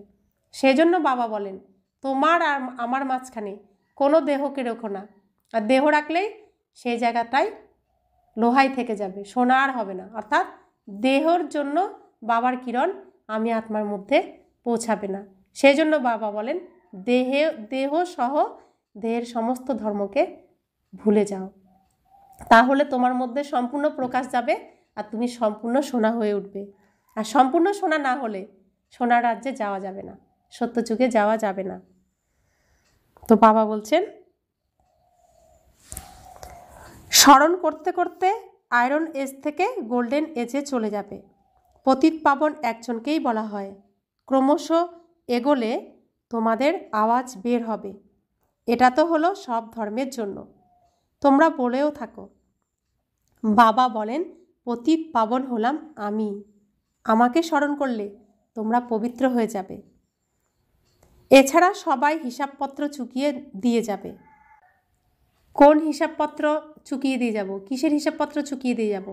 সেজন্য বাবা বলেন, তোমার আর আমার মাঝখানে কোনো দেহকে রেখো না, আর দেহ রাখলেই সেই জায়গাটায় লোহাই থেকে যাবে, সোনা আর হবে না। অর্থাৎ দেহর জন্য বাবার কিরণ আমি আত্মার মধ্যে পৌঁছাবে না। সেই জন্য বাবা বলেন, দেহ সহ দেহের সমস্ত ধর্মকে ভুলে যাও, তাহলে তোমার মধ্যে সম্পূর্ণ প্রকাশ যাবে আর তুমি সম্পূর্ণ সোনা হয়ে উঠবে। আর সম্পূর্ণ সোনা না হলে সোনার রাজ্যে যাওয়া যাবে না, সত্যযুগে যাওয়া যাবে না। তো বাবা বলছেন, স্মরণ করতে করতে আয়রন এজ থেকে গোল্ডেন এজে চলে যাবে। পতিত পাবন একজনকেই বলা হয়। ক্রমশ এগোলে তোমাদের আওয়াজ বের হবে। এটা তো হলো সব ধর্মের জন্য, তোমরা বলেও থাকো। বাবা বলেন, পতিত পাবন হলাম আমি, আমাকে স্মরণ করলে তোমরা পবিত্র হয়ে যাবে। এছাড়া সবাই হিসাবপত্র চুকিয়ে দিয়ে যাবে। কোন হিসাবপত্র চুকিয়ে দিয়ে যাব? কিসের হিসাবপত্র চুকিয়ে দিয়ে যাব?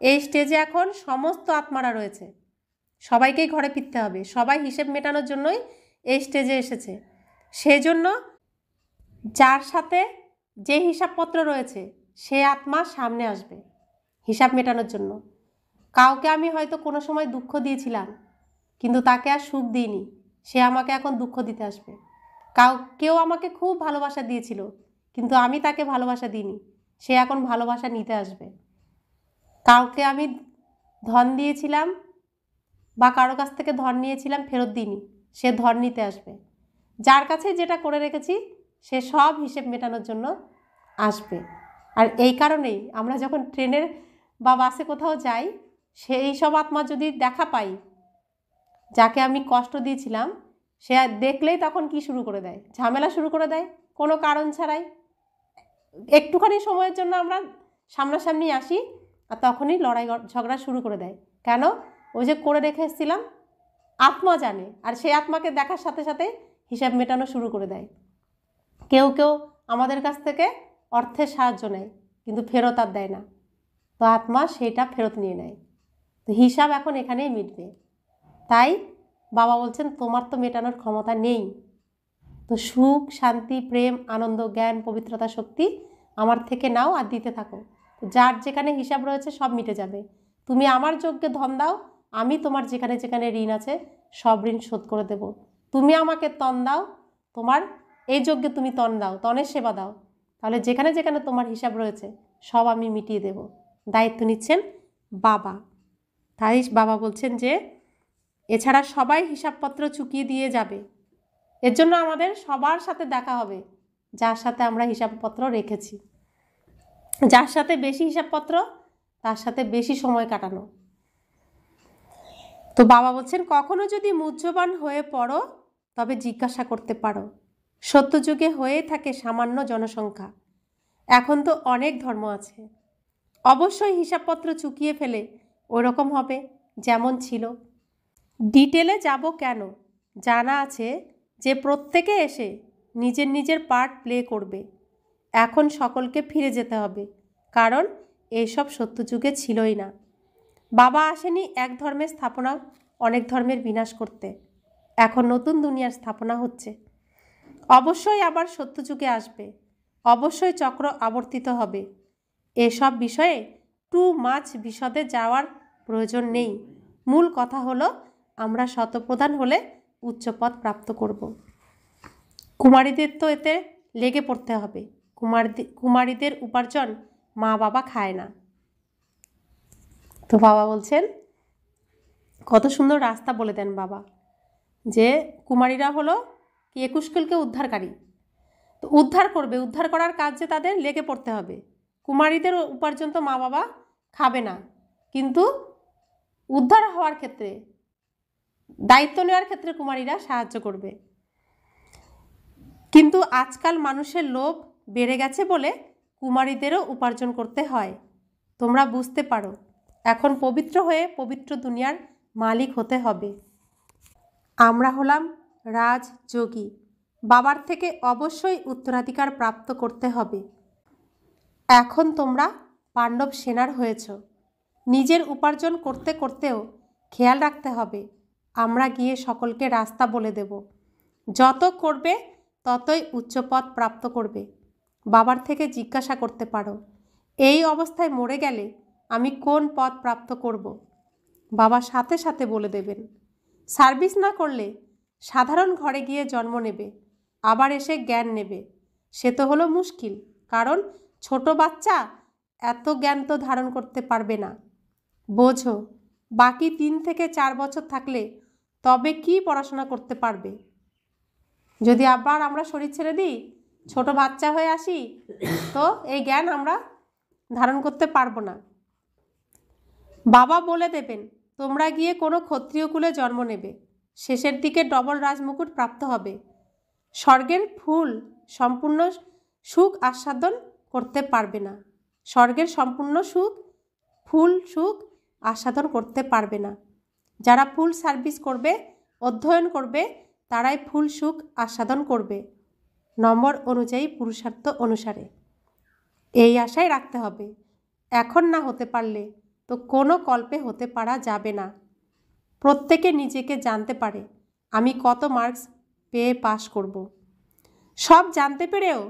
এই স্টেজে এখন সমস্ত আত্মারা রয়েছে, সবাইকেই ঘরে ফিরতে হবে। সবাই হিসেব মেটানোর জন্যই এই স্টেজে এসেছে। সেজন্য যার সাথে যে হিসাবপত্র রয়েছে সে আত্মা সামনে আসবে হিসাব মেটানোর জন্য। কাউকে আমি হয়তো কোনো সময় দুঃখ দিয়েছিলাম, কিন্তু তাকে আর সুখ দিইনি, সে আমাকে এখন দুঃখ দিতে আসবে। কেউ আমাকে খুব ভালোবাসা দিয়েছিল, কিন্তু আমি তাকে ভালোবাসা দিইনি, সে এখন ভালোবাসা নিতে আসবে। কাউকে আমি ধন দিয়েছিলাম বা কারো কাছ থেকে ধন নিয়েছিলাম, ফেরত দিইনি, সে ধন নিতে আসবে। যার কাছে যেটা করে রেখেছি সে সব হিসেব মেটানোর জন্য আসবে। আর এই কারণেই আমরা যখন ট্রেনের বা বাসে কোথাও যাই, সেই সব আত্মা যদি দেখা পাই যাকে আমি কষ্ট দিয়েছিলাম, সে দেখলেই তখন কি শুরু করে দেয়? ঝামেলা শুরু করে দেয়, কোনো কারণ ছাড়াই। একটুখানি সময়ের জন্য আমরা সামনাসামনি আসি আর তখনই লড়াই ঝগড়া শুরু করে দেয়। কেন? ওই যে করে রেখে এসেছিলাম, আত্মা জানে। আর সেই আত্মাকে দেখার সাথে সাথে হিসাব মেটানো শুরু করে দেয়। কেউ কেউ আমাদের কাছ থেকে অর্থের সাহায্য নেয়, কিন্তু ফেরত আর দেয় না, তো আত্মা সেটা ফেরত নিয়ে নেয়। তো হিসাব এখন এখানেই মিটবে। তাই বাবা বলছেন, তোমার তো মেটানোর ক্ষমতা নেই, তো সুখ, শান্তি, প্রেম, আনন্দ, জ্ঞান, পবিত্রতা, শক্তি আমার থেকে নাও আর দিতে থাকো। যার যেখানে হিসাব রয়েছে সব মিটে যাবে। তুমি আমার যজ্ঞে ধন দাও, আমি তোমার যেখানে যেখানে ঋণ আছে সব ঋণ শোধ করে দেব। তুমি আমাকে তন দাও, তোমার এই যজ্ঞে তুমি তন দাও, তনের সেবা দাও, তাহলে যেখানে যেখানে তোমার হিসাব রয়েছে সব আমি মিটিয়ে দেব। দায়িত্ব নিচ্ছেন বাবা। তাই বাবা বলছেন যে এছাড়া সবাই হিসাবপত্র চুকিয়ে দিয়ে যাবে। এর জন্য আমাদের সবার সাথে দেখা হবে যার সাথে আমরা হিসাবপত্র রেখেছি। যার সাথে বেশি হিসাবপত্র তার সাথে বেশি সময় কাটানো। তো বাবা বলছেন, কখনো যদি মূর্ছবান হয়ে পড়ো তবে জিজ্ঞাসা করতে পারো। সত্যযুগে হয়ে থাকে সামান্য জনসংখ্যা, এখন তো অনেক ধর্ম আছে। অবশ্যই হিসাবপত্র চুকিয়ে ফেলে ওই রকম হবে যেমন ছিল। ডিটেলে যাব কেন? জানা আছে যে প্রত্যেকে এসে নিজের নিজের পার্ট প্লে করবে। এখন সকলকে ফিরে যেতে হবে, কারণ এইসব সত্যযুগে ছিলই না। বাবা আসেনি এক ধর্মের স্থাপনা অনেক ধর্মের বিনাশ করতে। এখন নতুন দুনিয়ার স্থাপনা হচ্ছে। অবশ্যই আবার সত্যযুগে আসবে, অবশ্যই চক্র আবর্তিত হবে। এসব বিষয়ে টু মাছ বিশদে যাওয়ার প্রয়োজন নেই। মূল কথা হলো আমরা শতপ্রধান হলে উচ্চপদ প্রাপ্ত করব। কুমারীদের তো এতে লেগে পড়তে হবে। কুমারীদের উপার্জন মা বাবা খায় না। তো বাবা বলছেন, কত সুন্দর রাস্তা বলে দেন বাবা, যে কুমারীরা হলো কি 21 কুলকে উদ্ধারকারী। তো উদ্ধার করবে, উদ্ধার করার কাজ যে তাদের লেগে পড়তে হবে। কুমারীদের উপার্জন তো মা বাবা খাবে না, কিন্তু উদ্ধার হওয়ার ক্ষেত্রে, দায়িত্ব নেওয়ার ক্ষেত্রে কুমারীরা সাহায্য করবে। কিন্তু আজকাল মানুষের লোভ বেড়ে গেছে বলে কুমারীদেরও উপার্জন করতে হয়। তোমরা বুঝতে পারো, এখন পবিত্র হয়ে পবিত্র দুনিয়ার মালিক হতে হবে। আমরা হলাম রাজযোগী, বাবার থেকে অবশ্যই উত্তরাধিকার প্রাপ্ত করতে হবে। এখন তোমরা পাণ্ডব সেনার হয়েছ। নিজের উপার্জন করতে করতেও খেয়াল রাখতে হবে আমরা গিয়ে সকলকে রাস্তা বলে দেব। যত করবে ততই উচ্চপদ প্রাপ্ত করবে। বাবার থেকে জিজ্ঞাসা করতে পারো, এই অবস্থায় মরে গেলে আমি কোন পদ প্রাপ্ত করব? বাবা সাথে সাথে বলে দেবেন। সার্ভিস না করলে সাধারণ ঘরে গিয়ে জন্ম নেবে, আবার এসে জ্ঞান নেবে। সে তো হলো মুশকিল, কারণ ছোট বাচ্চা এত জ্ঞান তো ধারণ করতে পারবে না। বোঝো, বাকি 3 থেকে 4 বছর থাকলে তবে কি পড়াশোনা করতে পারবে? যদি আবার আমরা শরীর ছেড়ে দিই, ছোট বাচ্চা হয়ে আসি, তো এই জ্ঞান আমরা ধারণ করতে পারবো না। বাবা বলে দেবেন তোমরা গিয়ে কোনো ক্ষত্রিয় কুলে জন্ম নেবে, শেষের দিকে ডবল রাজমুকুট প্রাপ্ত হবে। স্বর্গের ফুল সম্পূর্ণ সুখ আস্বাদন করতে পারবে না, স্বর্গের সম্পূর্ণ ফুল সুখ আস্বাদন করতে পারবে না। যারা ফুল সার্ভিস করবে, অধ্যয়ন করবে, তারাই ফুল সুখ আস্বাদন করবে, নম্বর অনুযায়ী, পুরুষার্থ অনুসারে। এই আশাই রাখতে হবে। এখন না হতে পারলে তো কোনো কল্পে হতে পারা যাবে না। প্রত্যেকে নিজেকে জানতে পারে আমি কত মার্কস পেয়ে পাশ করব। সব জানতে পেরেও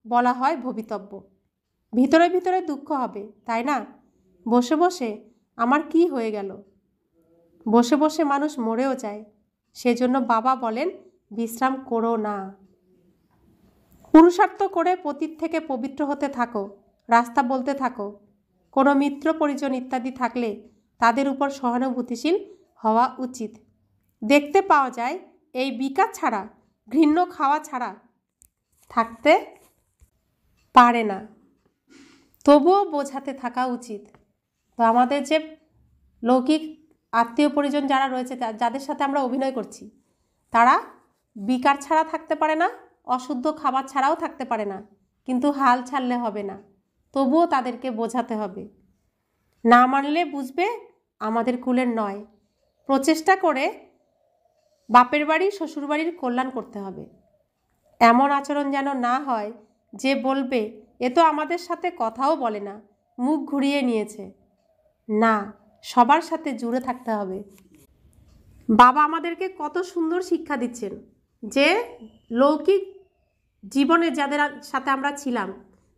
বলা হয় ভবিতব্য। ভিতরে ভিতরে দুঃখ হবে, তাই না? বসে বসে আমার কি হয়ে গেল। বসে বসে মানুষ মরেও যায়। সেজন্য বাবা বলেন বিশ্রাম করো না। পুরুষার্থ করে পতীত থেকে পবিত্র হতে থাকো, রাস্তা বলতে থাকো। কোনো মিত্র পরিজন ইত্যাদি থাকলে তাদের উপর সহানুভূতিশীল হওয়া উচিত। দেখতে পাওয়া যায় এই বিকার ছাড়া, ঘৃণ্য খাওয়া ছাড়া থাকতে পারে না, তবুও বোঝাতে থাকা উচিত। তো আমাদের যে লৌকিক আত্মীয় পরিজন যারা রয়েছে, যাদের সাথে আমরা অভিনয় করছি, তারা বিকার ছাড়া থাকতে পারে না, অশুদ্ধ খাবার ছাড়াও থাকতে পারে না। কিন্তু হাল ছাড়লে হবে না, তবুও তাদেরকে বোঝাতে হবে। না মানলে বুঝবে আমাদের কুলের নয়। প্রচেষ্টা করে বাপের বাড়ি শ্বশুরবাড়ির কল্যাণ করতে হবে। এমন আচরণ যেন না হয় যে বলবে এ তো আমাদের সাথে কথাও বলে না, মুখ ঘুরিয়ে নিয়েছে। না, সবার সাথে জুড়ে থাকতে হবে। বাবা আমাদেরকে কত সুন্দর শিক্ষা দিচ্ছেন যে লৌকিক জীবনে যাদের সাথে আমরা ছিলাম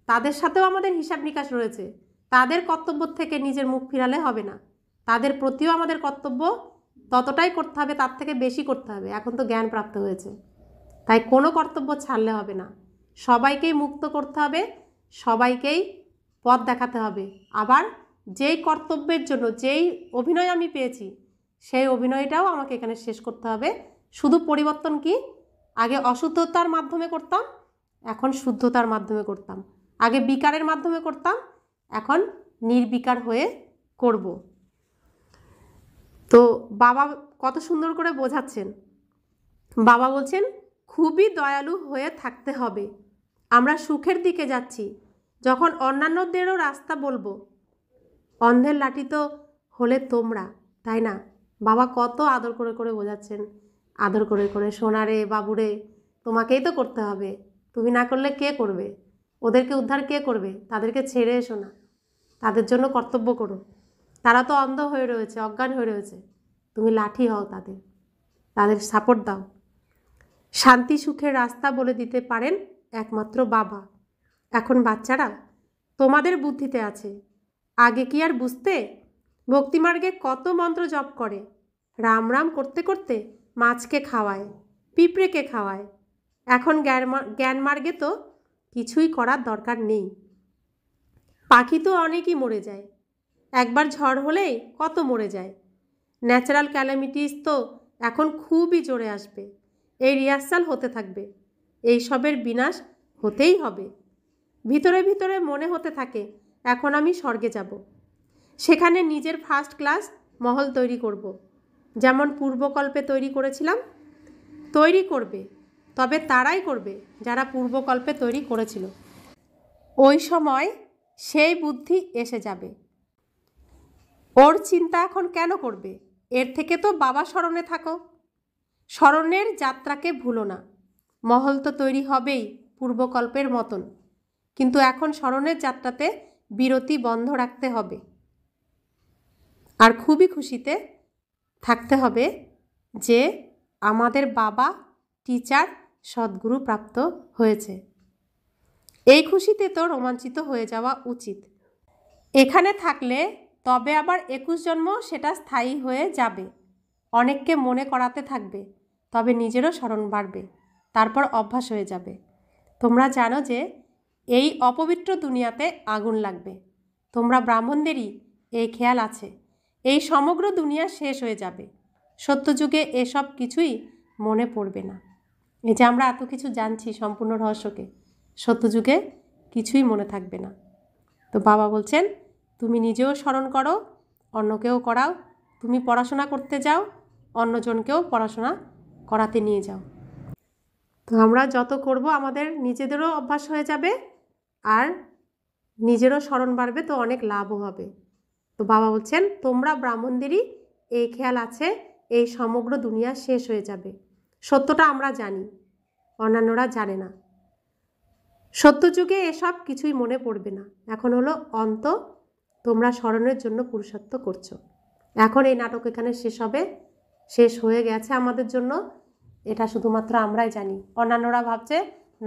তাদের সাথেও আমাদের হিসাব নিকাশ রয়েছে। তাদের কর্তব্য থেকে নিজের মুখ ফিরালে হবে না, তাদের প্রতিও আমাদের কর্তব্য ততটাই করতে হবে, তার থেকে বেশি করতে হবে। এখন তো জ্ঞান প্রাপ্ত হয়েছে, তাই কোনো কর্তব্য ছাড়লে হবে না। সবাইকেই মুক্ত করতে হবে, সবাইকেই পথ দেখাতে হবে। আবার যেই কর্তব্যের জন্য যেই অভিনয় আমি পেয়েছি, সেই অভিনয়টাও আমাকে এখানে শেষ করতে হবে। শুধু পরিবর্তন কি, আগে অশুদ্ধতার মাধ্যমে করতাম, এখন শুদ্ধতার মাধ্যমে করতাম। আগে বিকারের মাধ্যমে করতাম, এখন নির্বিকার হয়ে করব। তো বাবা কত সুন্দর করে বোঝাচ্ছেন। বাবা বলছেন খুবই দয়ালু হয়ে থাকতে হবে। আমরা সুখের দিকে যাচ্ছি, যখন অন্যান্যদেরও রাস্তা বলবো। অন্ধের লাঠি তো হলে তোমরা, তাই না? বাবা কত আদর করে করে বোঝাচ্ছেন, আদর করে করে, সোনারে বাবুরে তোমাকেই তো করতে হবে, তুমি না করলে কে করবে? ওদেরকে উদ্ধার কে করবে? তাদেরকে ছেড়ে এসো না, তাদের জন্য কর্তব্য করো। তারা তো অন্ধ হয়ে রয়েছে, অজ্ঞান হয়ে রয়েছে, তুমি লাঠি হও, তাদের সাপোর্ট দাও। শান্তি সুখের রাস্তা বলে দিতে পারেন একমাত্র বাবা। এখন বাচ্চারা তোমাদের বুদ্ধিতে আছে, আগে কি আর বুঝতে? ভক্তিমার্গে কত মন্ত্র জপ করে, রাম রাম করতে করতে মাছকে খাওয়ায়, পিঁপড়েকে খাওয়ায়। এখন জ্ঞান মার্গে তো কিছুই করার দরকার নেই। পাখি তো অনেকই মরে যায়, একবার ঝড় হলেই কত মরে যায়। ন্যাচারাল ক্যালামিটিস তো এখন খুবই জোরে আসবে। এই রিহার্সাল হতে থাকবে, এই সবের বিনাশ হতেই হবে। ভিতরে ভিতরে মনে হতে থাকে এখন আমি স্বর্গে যাব, সেখানে নিজের ফার্স্ট ক্লাস মহল তৈরি করব, যেমন পূর্বকল্পে তৈরি করেছিলাম। তৈরি করবে, তবে তারাই করবে যারা পূর্বকল্পে তৈরি করেছিল। ওই সময় সেই বুদ্ধি এসে যাবে। ওর চিন্তা এখন কেন করবে? এর থেকে তো বাবা স্মরণে থাকো। স্মরণের যাত্রাকে ভুলো না। মহল তো তৈরি হবেই পূর্বকল্পের মতন, কিন্তু এখন স্মরণের যাত্রাতে বিরতি বন্ধ রাখতে হবে। আর খুবই খুশিতে থাকতে হবে যে আমাদের বাবা টিচার সদ্গুরু প্রাপ্ত হয়েছে। এই খুশিতে তো রোমাঞ্চিত হয়ে যাওয়া উচিত। এখানে থাকলে তবে আবার 21 জন্ম সেটা স্থায়ী হয়ে যাবে। অনেককে মনে করাতে থাকবে, তবে নিজেরও স্মরণ বাড়বে, তারপর অভ্যাস হয়ে যাবে। তোমরা জানো যে এই অপবিত্র দুনিয়াতে আগুন লাগবে। তোমরা ব্রাহ্মণদেরই এই খেয়াল আছে, এই সমগ্র দুনিয়া শেষ হয়ে যাবে। সত্যযুগে এসব কিছুই মনে পড়বে না। এই যে আমরা এত কিছু জানছি সম্পূর্ণ রহস্যকে, সত্যযুগে কিছুই মনে থাকবে না। তো বাবা বলছেন তুমি নিজেও স্মরণ করো, অন্যকেও করাও, তুমি পড়াশোনা করতে যাও, অন্যজনকেও পড়াশোনা করাতে নিয়ে যাও। তো আমরা যত করব আমাদের নিজেদেরও অভ্যাস হয়ে যাবে, আর নিজেরও স্মরণ বাড়বে, তো অনেক লাভও হবে। তো বাবা বলছেন তোমরা ব্রাহ্মণদেরই এই খেয়াল আছে এই সমগ্র দুনিয়া শেষ হয়ে যাবে। সত্যটা আমরা জানি, অন্যান্যরা জানে না। সত্যযুগে এসব কিছুই মনে পড়বে না। এখন হলো অন্ত, তোমরা স্মরণের জন্য পুরুষার্থ করছো। এখন এই নাটক এখানে শেষ হবে, শেষ হয়ে গেছে আমাদের জন্য, এটা শুধুমাত্র আমরাই জানি। অন্যান্যরা ভাবছে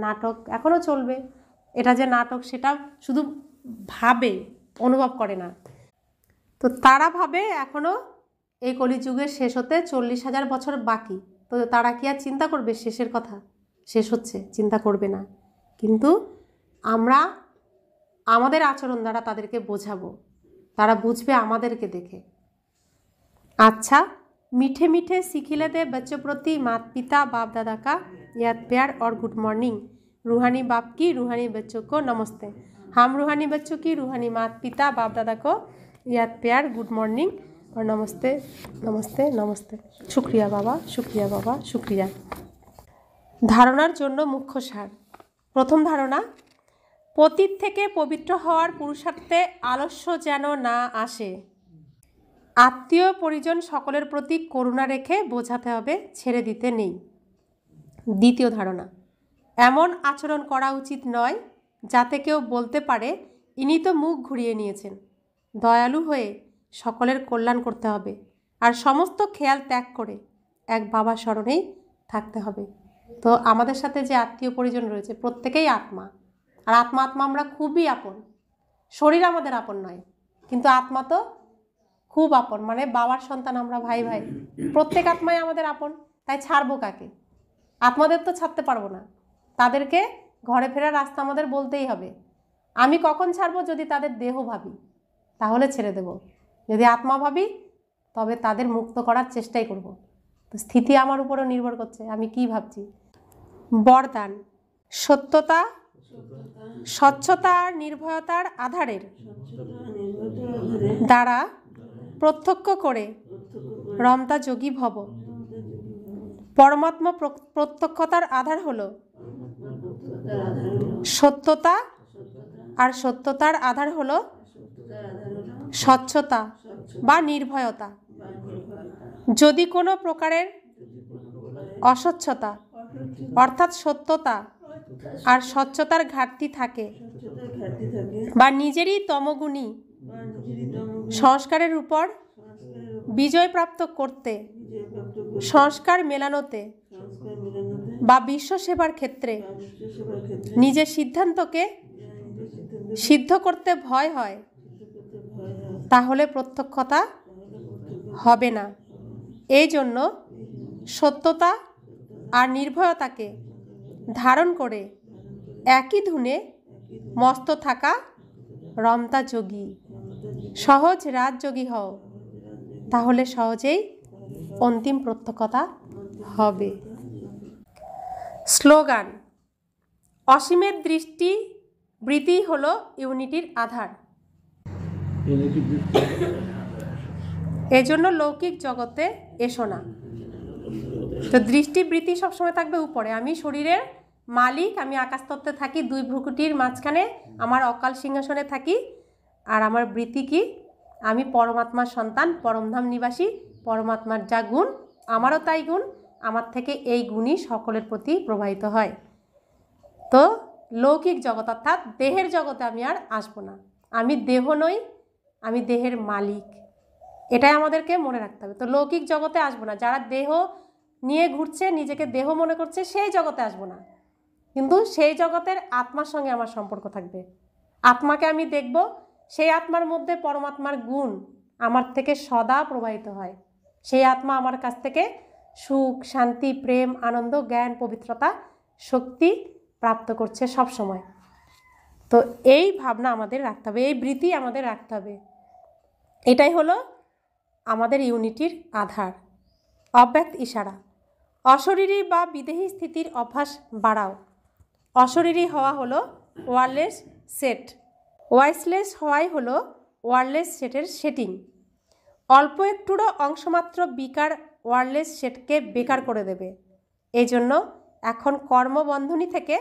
নাটক এখনও চলবে, এটা যে নাটক সেটা শুধু ভাবে, অনুভব করে না। তো তারা ভাবে এখনও এই কলিযুগের শেষ হতে 40,000 বছর বাকি। তো তারা কি আর চিন্তা করবে শেষের কথা? শেষ হচ্ছে, চিন্তা করবে না। কিন্তু আমরা আমাদের আচরণ দ্বারা তাদেরকে বোঝাবো, তারা বুঝবে আমাদেরকে দেখে। अच्छा, मीठे मीठे सिखिले दे बच्चों प्रति माता पिता बाप दादा का याद प्यार और गुड मॉर्निंग। रूहानी बाप की रूहानी बच्चों को नमस्ते। हम रूहानी बच्चों की रूहानी माता पिता बाप दादा को याद प्यार गुड मॉर्निंग और नमस्ते नमस्ते नमस्ते। शुक्रिया बाबा, शुक्रिया बाबा, शुक्रिया। धारणार जन्य मुख्य सार। प्रथम धारणा, पतित थेके पवित्र हওয়ার पुरुषार्थे आलस्य जेन ना आसे। आत्मीय परिजन सकलेर प्रति करुणा रेखे बोझाते हबे, छेड़े दीते नेই। द्वितीय धारणा, एमन आचरण करा उचित नय जाते केउ बोलते पारे इनी तो मुख घुरिए निয়েছেন। दयालु हये सकलेर कल्याण करते हबे और समस्त खेयाल त्याग करे एक बाबा शरणेई थाकते हबे। तो आमादेर साथे जे आत्मीय परिजन रयेछे प्रत्येकेई आत्मा, और आत्मा आत्मा आमरा खूबई आपन। शरीर आमादेर आपन नय, किन्तु आत्मा तो खूब आपन, माने बाबार सन्तान आमरा, भाई भाई, प्रत्येक आत्माई आमादेर आपन। ताई छाड़बो काके? आत्मादेर तो छाड़ते पारबो ना, तादेरके घरे फेरार रास्ता आमादेर बोलतेई हबे। आमी कखन छाड़बो? जदि तादेर देह भाबी ताहले छेड़े देब, यदि आत्मा भाबी तबे तादेर मुक्त करार चेष्टाई करब। तो स्थिति आमार उपरे निर्भर करछे आमी कि भाबछि। बरदान, सत्यता स्वच्छता और निर्भयतार आधारेर द्वारा प्रत्यक्ष करे रमता योगी भव। परमात्मा प्रत्यक्षतार आधार हलो सत्यता और सत्यतार आधार हलो स्वच्छता बा निर्भयता। यदि कोनो प्रकारेर अस्वच्छता अर्थात सत्यता और स्वच्छतार घाटती थाके बा निजेरई तमगुणी संस्कारेर ऊपर विजय प्राप्त करते, संस्कार मेलानोते बा विश्व सेवार क्षेत्रे निजेर सिद्धान्तके सिद्ध करते भय हय, ताहले प्रत्यक्षता हबे ना। एई जन्य सत्यता और निर्भयताके धारण करे एकई धुने मस्त थाका रमता योगी। सहज राजयोगी हओ, ताहले सहजेई अंतिम प्रत्यक्षता हबे। स्लोगान, असीमेर दृष्टि बृत्ति हलो इउनिटिर आधार। एजন্য लौकिक जगते एसो ना। तो दृष्टिबृत्ति सब समय थाकबे ऊपरे। आमी शरीरेर मालिक, आमी आकाशतत्त्वे थाकी, दुई भ्रुकुटिर माझखाने आमार अकाल सिंहासने थाकी, और आमार बृत्ति की आमी परमात्मार सन्तान, परमधाम निवासी। परमात्मार जा गुण आमारो ताई गुण, आमार थेके एई गुणई सकलेर प्रति प्रवाहित हय। तो लौकिक जगत अर्थात देहेर जगते आमी आर आसबो ना। आमी देह नई, आमी देहेर मालिक, एटाई आमादेरके मने राखते हबे। तो लौकिक जगते आसबो ना। जारा देह निये घुरছে, নিজেকে দেহ মনে করছে, সেই জগতে আসবো না। কিন্তু সেই জগতের আত্মার সঙ্গে আমার সম্পর্ক থাকবে। আত্মাকে আমি দেখব, সেই আত্মার মধ্যে পরমাত্মার গুণ আমার থেকে সদা প্রবাহিত হয়। সেই আত্মা আমার কাছ থেকে সুখ, শান্তি, প্রেম, আনন্দ, জ্ঞান, পবিত্রতা, শক্তি প্রাপ্ত করছে সব সময়। তো এই ভাবনা আমাদের রাখতে হবে, এই বৃত্তি আমাদের রাখতে হবে। এটাই হলো আমাদের ইউনিটির আধার। অব্যক্ত ইশারা, অশরীরী বা বিদেহী স্থিতির অভ্যাস বাড়াও। অশরীরী হওয়া হলো ওয়ারলেস সেট, ওয়াইসলেস হওয়াই হলো ওয়ারলেস সেটের সেটিং। অল্প একটুরও অংশমাত্র বিকার ওয়ারলেস সেটকে বেকার করে দেবে। এই জন্য এখন কর্মবন্ধনী থেকে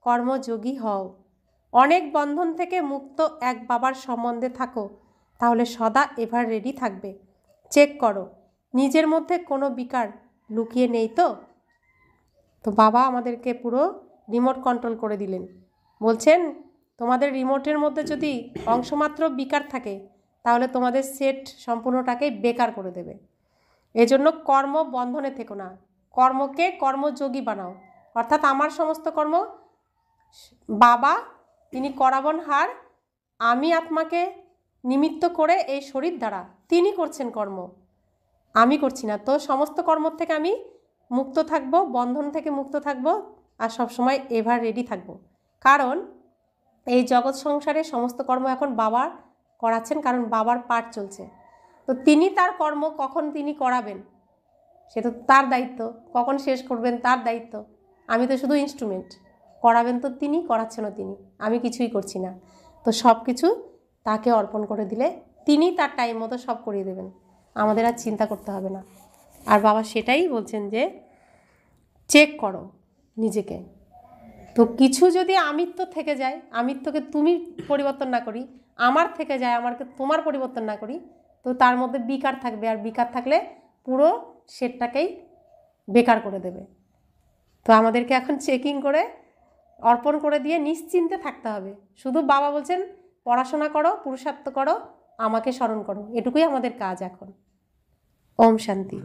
কর্মযোগী হও। অনেক বন্ধন থেকে মুক্ত এক বাবার সম্বন্ধে থাকো, তাহলে সদা এভার রেডি থাকবে। চেক করো নিজের মধ্যে কোনো বিকার লুকিয়ে নেই তো। তো বাবা আমাদেরকে পুরো রিমোট কন্ট্রোল করে দিলেন। বলছেন তোমাদের রিমোটের মধ্যে যদি অংশমাত্র বিকার থাকে তাহলে তোমাদের সেট সম্পূর্ণটাকেই বেকার করে দেবে। এজন্য কর্ম বন্ধনে থেকো না, কর্মকে কর্মযোগী বানাও। অর্থাৎ আমার সমস্ত কর্ম বাবা তিনি করাবন হার, আমি আত্মাকে নিমিত্ত করে এই শরীর দ্বারা তিনি করছেন কর্ম, আমি করছি না। তো সমস্ত কর্ম থেকে আমি মুক্ত থাকব, বন্ধন থেকে মুক্ত থাকব, আর সবসময় এভার রেডি থাকব। কারণ এই জগৎ সংসারে সমস্ত কর্ম এখন বাবা করাচ্ছেন, কারণ বাবার পাঠ চলছে। তো তিনি তার কর্ম কখন তিনি করাবেন সে তো তার দায়িত্ব, কখন শেষ করবেন তার দায়িত্ব। আমি তো শুধু ইনস্ট্রুমেন্ট, করাবেন তো তিনি, করাচ্ছেনও তিনি, আমি কিছুই করছি না। তো সব কিছু তাকে অর্পণ করে দিলে তিনি তার টাইম মতো সব করিয়ে দেবেন, আমাদের আর চিন্তা করতে হবে না। আর বাবা সেটাই বলছেন যে চেক করো নিজেকে। তো কিছু যদি আমিত্ব থেকে যায়, আমিত্বকে তুমি পরিবর্তন না করি, আমার থেকে যায়, আমাকে তোমার পরিবর্তন না করি, তো তার মধ্যে বিকার থাকবে, আর বিকার থাকলে পুরো সেটটাকেই বেকার করে দেবে। তো আমাদেরকে এখন চেকিং করে অর্পণ করে দিয়ে নিশ্চিন্তে থাকতে হবে। শুধু বাবা বলছেন পড়াশোনা করো, পুরুষার্থ করো, আমাকে স্মরণ করো, এটুকুই আমাদের কাজ এখন। ওম শান্তি।